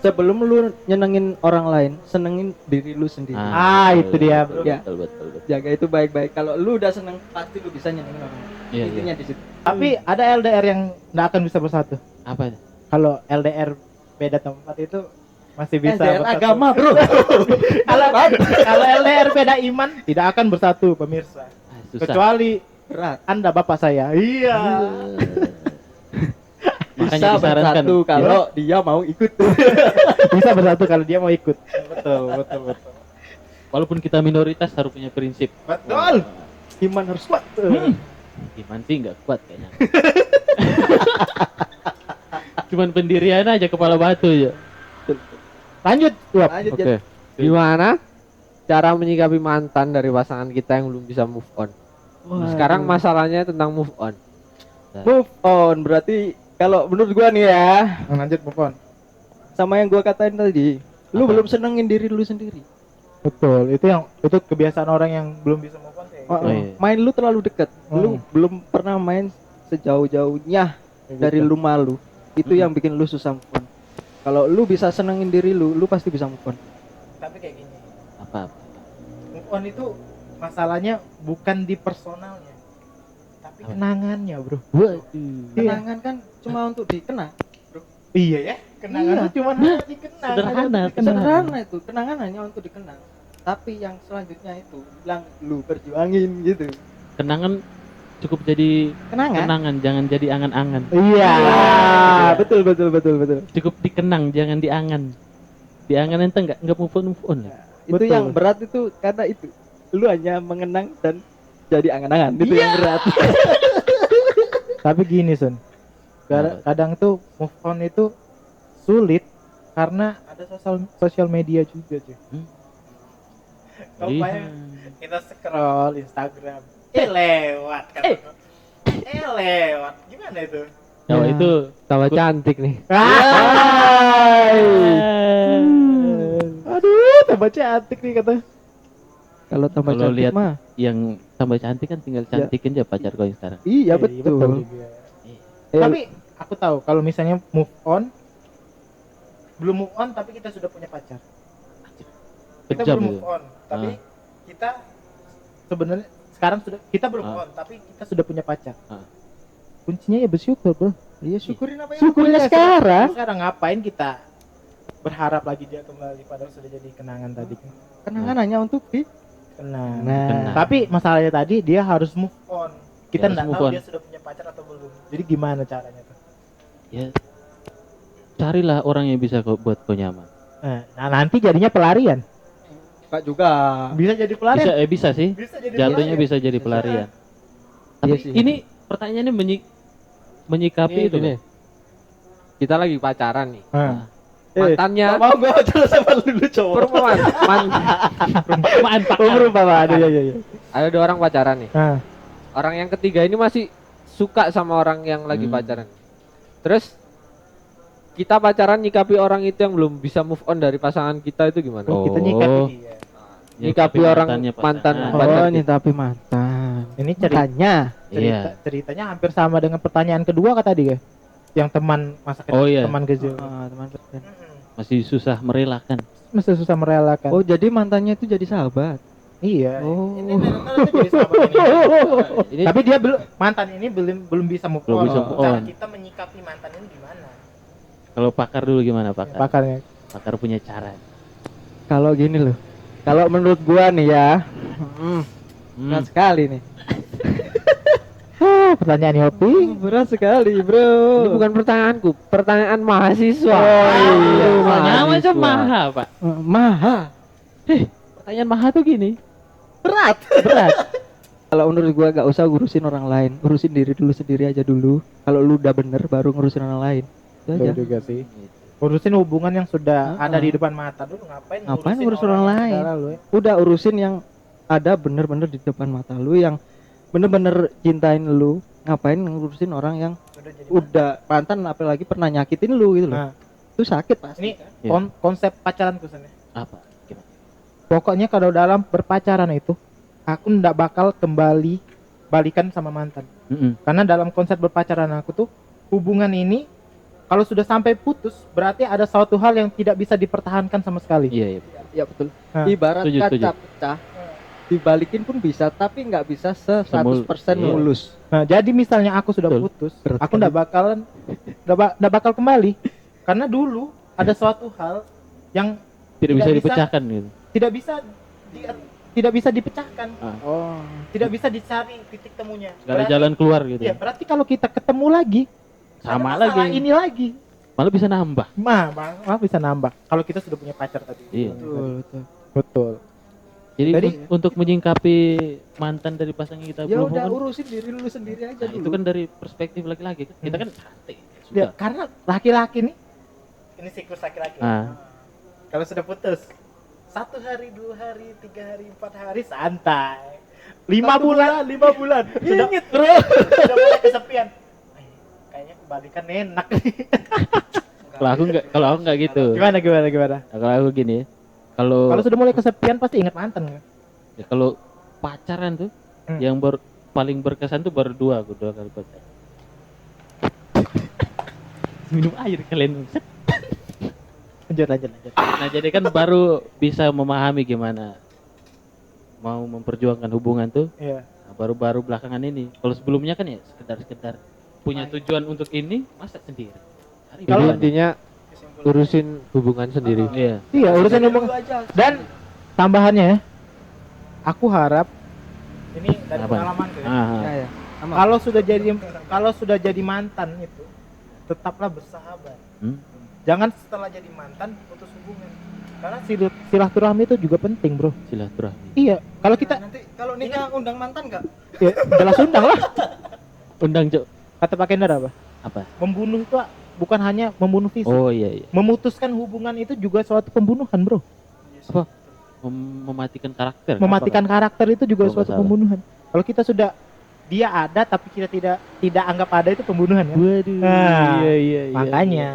Sebelum lu nyenengin orang lain, senengin diri lu sendiri. Itu dia, bro. Ya. Betul. Jaga itu baik-baik. Kalau lu udah seneng, pasti lu bisa nyenengin orang lain. Iya, Intinya iya. di situ. Tapi ada LDR yang nggak akan bisa bersatu. Apa? Kalau LDR beda tempat itu masih bisa LDR bersatu. agama, bro. Kalau LDR beda iman tidak akan bersatu, pemirsa. Susah. Kecuali Berat. Anda bapak saya. Iya. Makanya Bisa disarankan bersatu kalau dia mau ikut. Bisa bersatu kalau dia mau ikut. Betul. walaupun kita minoritas harus punya prinsip. Betul. Iman harus kuat. Iman sih nggak kuat kayaknya. Cuman pendirian aja kepala batu ya. Lanjut, Wap. Lanjut, Oke. Jet. Gimana cara menyikapi mantan dari pasangan kita yang belum bisa move on? Sekarang masalahnya tentang move on. Move on berarti kalau menurut gua nih ya, Lanjut, move on. sama yang gua katain tadi, lu Apa? belum senengin diri lu sendiri. Betul. Itu kebiasaan orang yang belum bisa move on kayak gitu. Oh, iya. Main lu terlalu dekat. Lu belum pernah main sejauh-jauhnya dari lu malu. Itu yang bikin lu susah move on. Kalau lu bisa senengin diri lu, lu pasti bisa move on. Tapi kayak gini. Apa? Move on itu masalahnya bukan di personalnya, tapi Apa? kenangannya, bro. Kenangan kan cuma untuk dikenang. Iya ya. Kenangan itu cuma dikenang. Sederhana, Sederhana itu, kenangan hanya untuk dikenang. Tapi yang selanjutnya itu bilang lu perjuangin gitu. Kenangan cukup jadi kenangan, jangan jadi angan-angan. Iya. Betul. Cukup dikenang, jangan diangan. Diangan ente nggak move on lah. Itu Betul. yang berat itu karena itu lu hanya mengenang dan jadi angan-angan. Itu yang berat. Tapi gini, Sun. Kadang tuh move on itu sulit karena ada sosial media juga, cuy. Iya. Kita scroll Instagram. Lewat kan. Lewat. Gimana itu? Ya, itu Tambah cantik nih. Aduh, tambah cantik nih kata. Kalau tambah Kalau cantik lihat mah. yang tambah cantik kan tinggal cantikin aja pacar kau yang sekarang. Iya betul. juga. Eh, Tapi aku tahu kalau misalnya move on, belum move on tapi kita sudah punya pacar. Kita Kejam belum itu. move on, tapi kita sebenarnya sekarang sudah kita belum move on, tapi kita sudah punya pacar. Ah. Kuncinya ya bersyukur, bro. Iya, syukurin apa yang Syukurnya udah. sekarang. Sekarang ngapain kita berharap lagi dia kembali padahal sudah jadi kenangan tadi kan. Kenangan hanya untuk Kenang. Kenang. Tapi masalahnya tadi dia harus move on. Kita Dia harus nggak move tahu on. dia sudah punya pacar atau belum. Jadi gimana caranya tuh? Ya, carilah orang yang bisa buat kau nyaman. Nah nanti jadinya pelarian. Pak juga. Bisa jadi pelarian. Bisa sih. Bisa jadi Jatuhnya pelarian. bisa jadi pelarian. Tapi Iya sih. ini pertanyaannya menyikapi Ini itu gini. kan? Kita lagi pacaran nih. Nah. Mantannya Mau gua terus sama dulu cowok. perempuan. Perumpamaan Pak. Perumpamaan. Iya. Ada 2 orang pacaran nih. Nah. Orang yang ketiga ini masih suka sama orang yang lagi pacaran. Terus kita pacaran nyikapi orang itu yang belum bisa move on dari pasangan kita itu gimana? Oh. Kita nyikapi dia. Nyikapi orang mantannya mantan pasangan. pacar Oh, kita. ini tapi mantan. Ini ceritanya. Iya. Ceritanya hampir sama dengan pertanyaan kedua kata dia. Yang teman masa kecil, Oh, iya. teman kecil. Teman. Masih susah merelakan. Mesti susah merelakan. Oh, jadi mantannya itu jadi sahabat. Iya. Oh. Ini ternyata jadi sahabat ini. Ini Tapi dia mantan ini belum bisa move Belum on. bisa move Cara on. kita menyikapi mantan ini gimana? kalau pakar dulu gimana pakar? Pakarnya. Pakar punya cara. Kalau gini loh. Kalau menurut gua nih ya, berat sekali nih. Pertanyaan Yopi. Berat sekali, Bro. Ini bukan pertanyaanku, pertanyaan mahasiswa. Oh, iya. Pertanyaan mahasiswa. macam maha pak. Maha. Pertanyaan maha tuh gini. Berat. Kalau menurut gua gak usah ngurusin orang lain, urusin diri dulu sendiri aja dulu. Kalau lu udah bener baru ngurusin orang lain. Itu aja. Betul juga sih. Urusin hubungan yang sudah ada di depan mata dulu, Ngapain ngurus orang yang lain? saudara lu ya? Udah urusin yang ada bener-bener di depan mata lu, yang bener-bener cintain lu. Ngapain ngurusin orang yang Sudah jadi udah mantan, apalagi pernah nyakitin lu gitu loh. Nah. Itu sakit pasti. Ini Iya. konsep pacaran kusennya. Apa? Gimana? Pokoknya kalau dalam berpacaran itu aku ndak bakal kembali balikan sama mantan. Karena dalam konsep berpacaran aku tuh hubungan ini kalau sudah sampai putus berarti ada suatu hal yang tidak bisa dipertahankan sama sekali. Iya. Ya betul. Nah. Ibarat Setuju, kaca setuju. pecah, dibalikin pun bisa, tapi nggak bisa 100% Iya. mulus. Nah, jadi misalnya aku sudah Betul. putus, Berat aku ndak bakal kembali karena dulu ada suatu hal yang Tidak bisa Tidak bisa. dipecahkan gitu. tidak bisa tidak bisa dipecahkan, Oh. tidak bisa dicari titik temunya. Gak ada jalan keluar gitu. Iya, berarti kalau kita ketemu lagi Sama ada masalah lagi. ini lagi. Malah bisa nambah. Mah bisa nambah. Kalau kita sudah punya pacar tadi. Iya. Betul. Jadi Tadi- untuk menyingkapi mantan dari pasangan kita Ya belum udah hubungan, urusin diri lu sendiri aja nah, dulu. itu kan dari perspektif laki-laki kan. Kita kan santai. Ya, Sudah. karena laki-laki nih ini siklus laki-laki. Ah. Kalau sudah putus 1 hari, 2 hari, 3 hari, 4 hari santai. 5 bulan, 5 bulan. Sudah bro. Sudah mulai kesepian. Ay, kayaknya kebalikan enak. Kalau aku nggak gitu. Gimana? Nah, kalau aku gini, kalau Kalau sudah mulai kesepian pasti ingat mantan kan? ya, kalau pacaran tuh yang paling berkesan tuh baru 2 kali pacaran. Minum air kalian. Lanjut. Nah jadi kan baru bisa memahami gimana mau memperjuangkan hubungan tuh. Iya. Nah, baru-baru belakangan ini. Kalau sebelumnya kan ya sekedar punya tujuan untuk ini, masa sendiri. Cari Jadi hubungan. intinya urusin hubungan sendiri. Iya. Iya, urusan hubungan. Dan tambahannya ya, aku harap ini dari Apa? pengalaman ya. Ah, Ya. Sama. Kalau sudah jadi mantan itu tetaplah bersahabat. Jangan setelah jadi mantan putus hubungan. Karena silaturahmi itu juga penting, Bro. silaturahmi. Iya, kalau kita Nanti kalau nikah undang mantan enggak? ya, jelas undang lah. Undang Cok. Kata Pak Kendar apa? Apa? Membunuh itu bukan hanya membunuh fisik. Oh iya. Memutuskan hubungan itu juga suatu pembunuhan, Bro. Apa? Mematikan karakter. Mematikan karakter itu juga Oh, suatu masalah. pembunuhan. Kalau kita sudah dia ada tapi kita tidak anggap ada itu pembunuhan ya. Waduh. Nah, iya. Makanya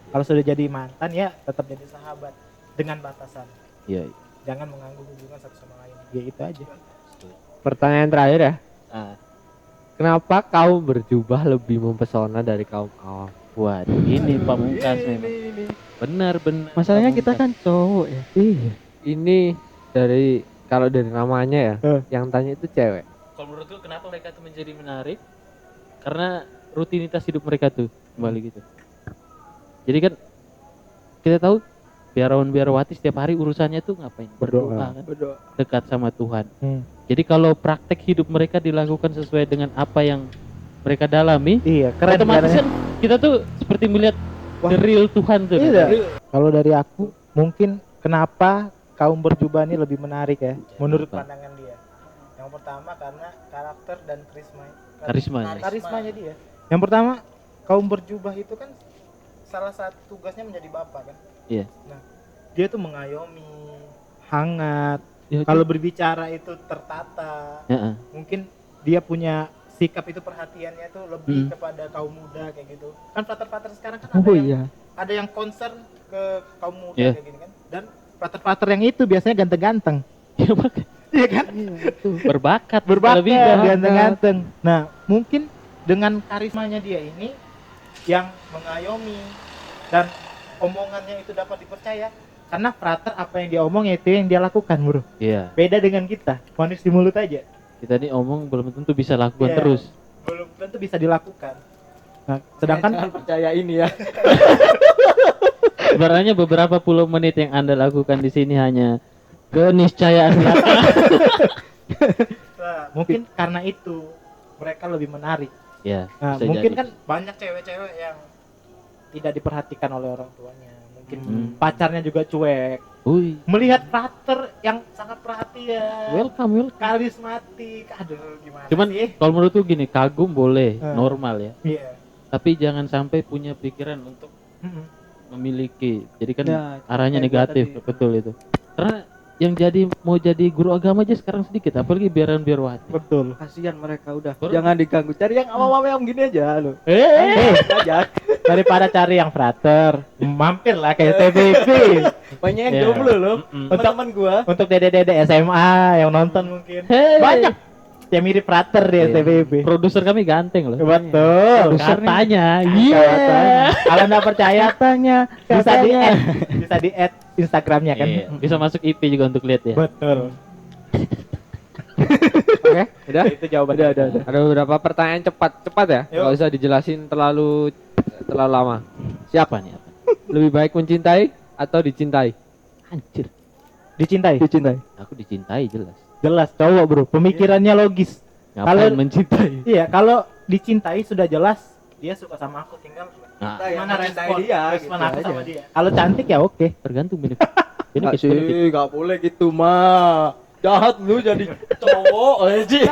kalau sudah jadi mantan ya tetap jadi sahabat dengan batasan. Iya. Jangan mengganggu hubungan satu sama lain. Ya itu aja. Pertanyaan terakhir ya. Ah, Kenapa kaum berjubah lebih mempesona dari kaum awam? waduh, ini pamungkas memang. Benar. Masalahnya kita Pamungkas. kan cowok ya. Iya. Ini kalau dari namanya ya, yang tanya itu cewek. Kalau menurutku kenapa mereka tuh menjadi menarik? Karena rutinitas hidup mereka tuh kembali gitu. Jadi kan kita tahu biarawati setiap hari urusannya tuh ngapain? Berdoa kan? Dekat sama Tuhan. Jadi kalau praktek hidup mereka dilakukan sesuai dengan apa yang mereka dalami, Iya, keren. otomatis kan kita tuh seperti melihat the real Tuhan tuh. Iya. Kalau dari aku, mungkin kenapa kaum berjubah ini lebih menarik ya, menurut pandangan dia. Yang pertama karena karakter dan karismanya dia. Yang pertama, kaum berjubah itu kan salah satu tugasnya menjadi bapak kan. Iya. Nah, dia tuh mengayomi, hangat. Ya, Kalau berbicara itu tertata. Mungkin dia punya sikap itu, perhatiannya tuh lebih kepada kaum muda kayak gitu. Kan pater-pater sekarang kan ada yang concern ke kaum muda kayak gini kan. Dan pater-pater yang itu biasanya ganteng-ganteng. Iya kan? Berbakat, lebih ganteng-ganteng. Nah, mungkin dengan karismanya dia ini yang mengayomi dan omongannya itu dapat dipercaya, karena frater apa yang dia omong itu yang dia lakukan, bro. Iya. Beda dengan kita, manis di mulut aja. Kita nih omong belum tentu bisa lakukan terus. Belum tentu bisa dilakukan. Nah, sedangkan jangan percaya ini ya. Sebenarnya beberapa puluh menit yang Anda lakukan di sini hanya keniscayaan. Nah, mungkin karena itu mereka lebih menarik. Ya. Nah, mungkin kan banyak cewek-cewek yang tidak diperhatikan oleh orang tuanya. Mungkin pacarnya juga cuek. Melihat frater yang sangat perhatian, welcome, karismatik, aduh gimana cuman sih? Kalau menurutku gini, kagum boleh, normal ya. Iya. Tapi jangan sampai punya pikiran untuk memiliki. Jadi kan arahnya kayak negatif, betul itu. Karena yang mau jadi guru agama aja sekarang sedikit, apalagi biarawati. Betul. Kasihan mereka udah. Jangan diganggu. Cari yang awam-awam yang gini aja lo. Aja. Daripada cari yang frater, mampirlah ke STBP. Banyak yang jomblo loh. Teman gua. Untuk dede-dede SMA yang nonton mungkin. Banyak yang mirip frater di STBP. Produser kami ganteng loh. Betul. Katanya. Kalau nggak percaya tanya, bisa di add Instagramnya kan. Bisa masuk IP juga untuk lihat ya. Betul. Oke, udah. Itu jawabannya. Udah. Ada beberapa pertanyaan cepat ya. Enggak usah dijelasin terlalu lama. Siapa nih? Lebih baik mencintai atau dicintai? Anjir. Dicintai. Aku dicintai jelas. Jelas cowok, bro. Pemikirannya logis. Kalau mencintai. Iya, kalau dicintai sudah jelas dia suka sama aku, tinggal Mana respon aku sama dia. Kalau cantik ya oke. Tergantung benefit. Enggak boleh gitu mah. Jahat lu jadi cowok aja.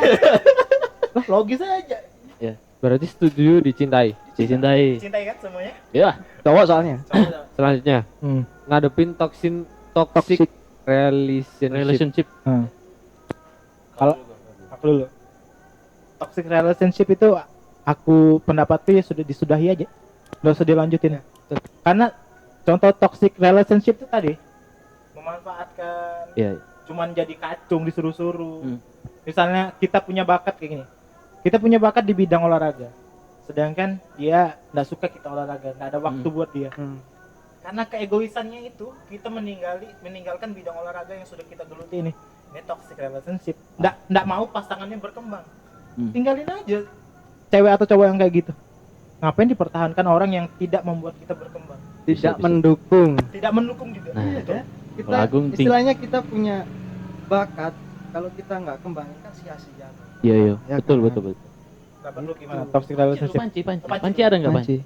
Lah logis aja. Ya. Berarti setuju dicintai. Dicintai Cintai kan semuanya? Ya. Cowok soalnya. Selanjutnya, ngadepin toxic relationship. Kalau aku dulu. Toxic relationship itu aku pendapatnya sudah disudahi aja. Enggak usah dilanjutin. Karena contoh toxic relationship itu tadi memanfaatkan. Cuman jadi kacung, disuruh-suruh. Misalnya kita punya bakat kayak gini. Kita punya bakat di bidang olahraga. Sedangkan dia enggak suka kita olahraga, enggak ada waktu buat dia. Karena keegoisannya itu kita meninggalkan bidang olahraga yang sudah kita geluti ini. Ini toxic relationship. Enggak mau pasangannya berkembang. Tinggalin aja cewek atau cowok yang kayak gitu. Ngapain dipertahankan orang yang tidak membuat kita berkembang? Tidak mendukung. Tidak mendukung juga. Kita istilahnya kita punya bakat, kalau kita nggak kembangin kan sia-sia. Iya, betul. Nggak perlu gimana toxic relationship. Panci ada nggak Panci?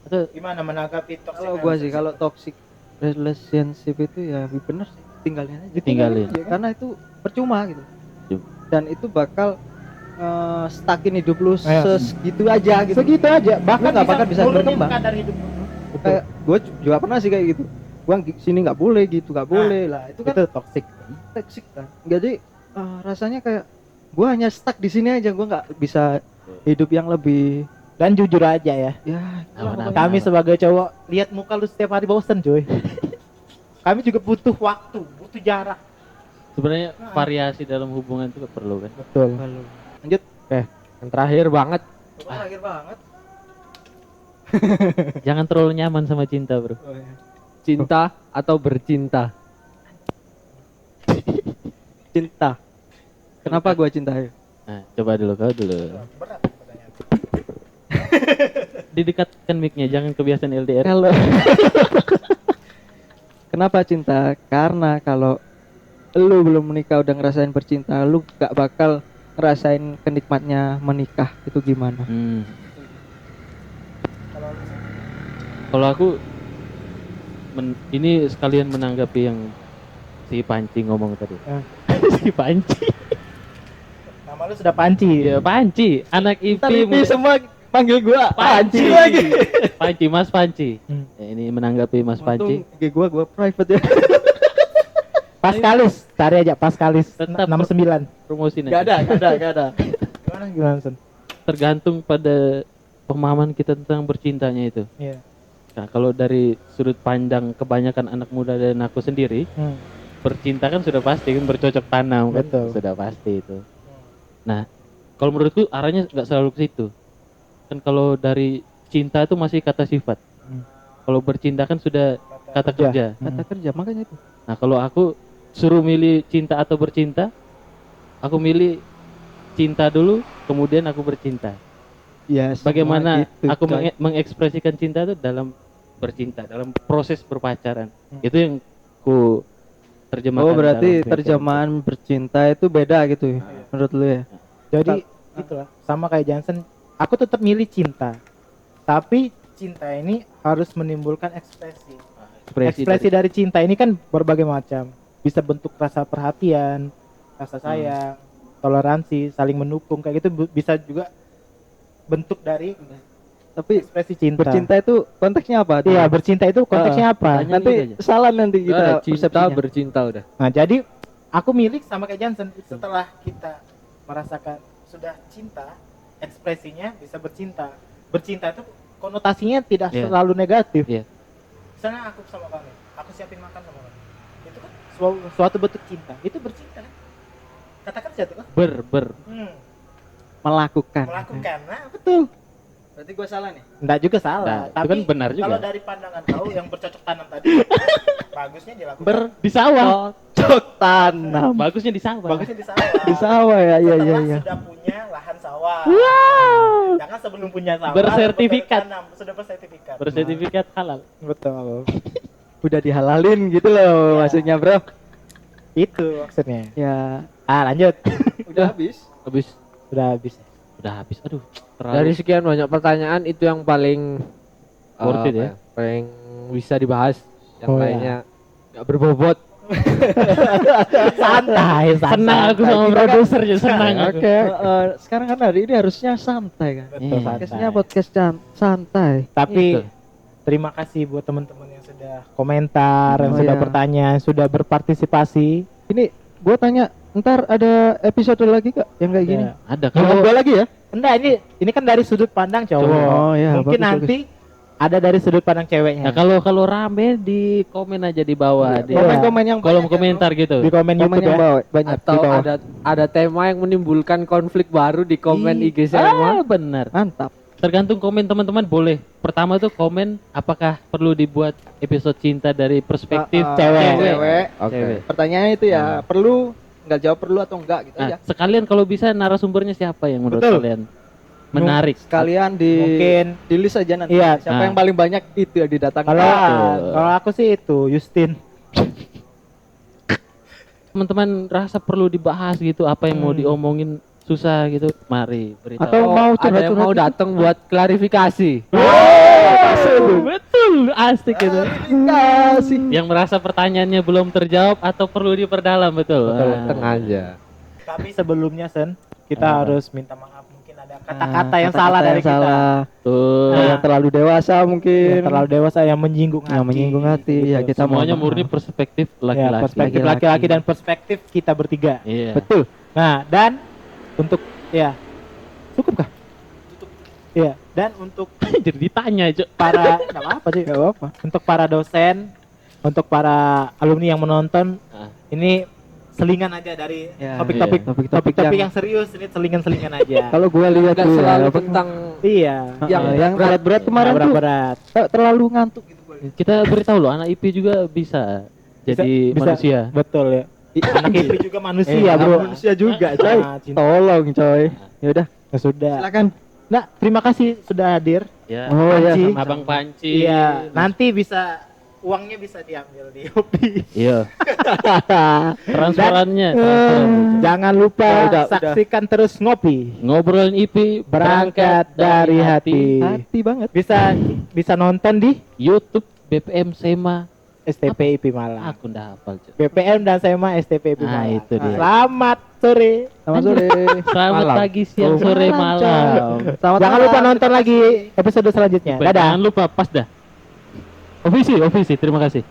Atau gimana menanggapi toxic? Kalau gua sih kalau toxic relationship itu ya lebih bener sih tinggalin aja. Tinggalin. Karena itu percuma gitu. Dan itu bakal stuckin hidup lu segitu aja gitu. Segitu aja. Bahkan nggak bakal bisa berkembang. Kayak gue juga pernah sih kayak gitu. Gua sini nggak boleh gitu, nggak boleh lah. Itu kan toxic kan. Jadi rasanya kayak gue hanya stuck di sini aja, gue nggak bisa hidup yang lebih. Dan jujur aja ya. Kami sebagai cowok lihat muka lu setiap hari bosen cuy. Kami juga butuh waktu, butuh jarak. Sebenarnya variasi dalam hubungan itu perlu kan? Betul. Lanjut. Yang terakhir banget. Terakhir banget. Jangan terlalu nyaman sama cinta, bro. Cinta atau bercinta? Cinta. Kenapa gua cinta? Nah, coba dulu kau dulu. Berat pertanyaan. didekatkan mic-nya, jangan kebiasaan LDR. Kalau kenapa cinta? Karena kalau lu belum menikah udah ngerasain bercinta, lu gak bakal ngerasain kenikmatnya menikah itu gimana. Kalau aku ini sekalian menanggapi yang si Panci ngomong tadi. Si Panci. Nama lu sudah Panci. Ya Panci, anak IP Tapi semua panggil gua Panci lagi. Panci, Mas Panci. Ya, ini menanggapi Mas Panci. IG gua private ya. Paskalis, cari aja Paskalis. Tetap 69. Promosi Gak ada. Gimana Son? Tergantung pada pemahaman kita tentang bercintanya itu. Iya. Nah, kalau dari sudut pandang kebanyakan anak muda dan aku sendiri, bercinta kan sudah pasti kan bercocok tanam kan, Betul. sudah pasti itu. Nah, kalau menurutku arahnya nggak selalu ke situ. Kan kalau dari cinta itu masih kata sifat. Kalau bercinta kan sudah kata kerja. Kata kerja makanya itu. Nah, kalau aku suruh milih cinta atau bercinta, aku milih cinta dulu, kemudian aku bercinta. Ya, Bagaimana gitu, aku coy. mengekspresikan cinta itu dalam bercinta, dalam proses berpacaran. Itu yang ku terjemahkan. Oh, berarti dalam terjemahan bercinta itu beda gitu ya, menurut lu ya? Jadi itulah sama kayak Johnson. Aku tetap milih cinta. Tapi cinta ini harus menimbulkan ekspresi. Ekspresi dari cinta ini kan berbagai macam. Bisa bentuk rasa perhatian, rasa sayang, toleransi, saling mendukung kayak gitu bisa juga bentuk dari Tapi ekspresi cinta. bercinta itu konteksnya apa? Iya, bercinta itu konteksnya apa? Pertanyaan Nanti gitu aja. salah nanti kita Udah, cinta persepsinya. bercinta udah. Nah, jadi aku milik sama kayak Johnson. Setelah kita merasakan sudah cinta, ekspresinya bisa bercinta. Bercinta itu konotasinya tidak Iya. selalu negatif. Iya. Misalnya aku sama kamu, aku siapin makan sama kamu. Itu kan suatu bentuk cinta. Itu bercinta kan? Katakan saja kan? Melakukan. Melakukan. Nah, Betul. Berarti gua salah nih. enggak juga salah. Nah, itu tapi kan benar juga. kalau dari pandangan kau yang bercocok tanam tadi, bagusnya dilakukan. Di sawah. Cocok tanam. Bagusnya di sawah. Bagusnya di sawah. Di sawah ya, iya Setelah iya. sudah punya lahan sawah. Jangan sebelum punya sawah. Bersertifikat. tanam, sudah bersertifikat. Bersertifikat halal. Betul. Udah dihalalin gitu loh Ya. maksudnya, Bro. Itu maksudnya. Ya, Lanjut. udah habis. Habis. Udah habis. Udah habis. Aduh. Dari sekian banyak pertanyaan itu yang paling Worth it apa ya? paling bisa dibahas. Yang Oh, ya. lainnya nggak berbobot. santai. Senang aku sama Kita kan- produser aja senang aku. Oke, sekarang kan hari ini harusnya santai kan. Betul, Iya. santai. Podcastnya podcast santai. Tapi Itu. terima kasih buat teman-teman yang sudah komentar, yang Oh, sudah iya. bertanya, sudah berpartisipasi. Ini gue tanya, ntar ada episode lagi gak yang kayak gini? Ada Kalau kalau gue lagi ya? Enggak, ini kan dari sudut pandang cowok. Oh, iya, Mungkin bagus, nanti ada dari sudut pandang ceweknya. nah, kalau rame di komen aja di bawah di Komen-komen yang kolom banyak ya, komentar gitu. di komen Komen YouTube yang ya. bawah, banyak di Atau bawah. ada tema yang menimbulkan konflik baru di komen IG Ah, saya. benar. Mantap. Tergantung komen teman-teman boleh. Pertama tuh komen apakah perlu dibuat episode cinta dari perspektif cewek. Cewek. Cewek. Pertanyaannya itu ya, perlu nggak jawab perlu atau enggak gitu Nah, aja. sekalian kalau bisa narasumbernya siapa yang menurut Betul. kalian menarik? Sekalian Mungkin di list aja nanti. Iya. Siapa Nah. yang paling banyak itu yang didatangkan. kalau aku sih itu Justin. Teman-teman rasa perlu dibahas gitu apa yang mau diomongin susah gitu, mari beritahu. Atau mau ada yang mau curhat-curhat datang buat klarifikasi. Betul, asik gitu. Kasih. Yang merasa pertanyaannya belum terjawab atau perlu diperdalam, betul. Betul, Nah, Datang aja. Tapi sebelumnya Sen, kita Apa? harus minta maaf, mungkin ada kata-kata yang salah dari kita. betul. Nah, Yang terlalu dewasa mungkin. Yang terlalu dewasa yang menyinggung hati. Yang menyinggung hati. Betul. Ya, kita Semuanya mohon murni maaf. perspektif Ya, laki-laki. perspektif Laki-laki. laki-laki dan perspektif kita bertiga. Iya. Betul. Nah, dan untuk ya cukup kah? Iya, dan untuk Jadi ditanya, Cok. para nggak apa-apa sih. Gak apa-apa. Untuk para dosen, untuk para alumni yang menonton, Ah. ini selingan aja dari Ya, topik-topik iya. Topik-topik topik yang, yang serius, ini selingan-selingan aja. kalau gue lihat Nggak tuh selalu ya, tentang Iya. yang berat-berat kemarin tuh berat. terlalu ngantuk gitu. Kita beritahu loh, anak IP juga bisa jadi Bisa- manusia. Betul ya. Anak itu juga manusia, bro. Manusia juga, coy. Nah, cinta. Tolong, coy. Ya udah, Ya sudah. silakan. Nah, terima kasih sudah hadir. Ya. Oh iya, Panci. sama-sama. Abang Panci. Iya, nanti bisa uangnya bisa diambil di Hobi. Iya. Transferannya. Jangan lupa Udah. saksikan terus ngopi. Ngobrolin IP Berangkat dari hati. Hati banget. Bisa nonton di YouTube BPM SEMA. STP IP Malang. Aku ndak hafal, Cuk. BPM dan SEMA STP IP Nah, Malang. itu dia. Selamat sore. Selamat sore. Selamat Malam. pagi, siang, sore, malam. Selamat Jangan malam. lupa nonton lagi episode selanjutnya. Dadah. Jangan lupa pas dah. Ovisi, terima kasih.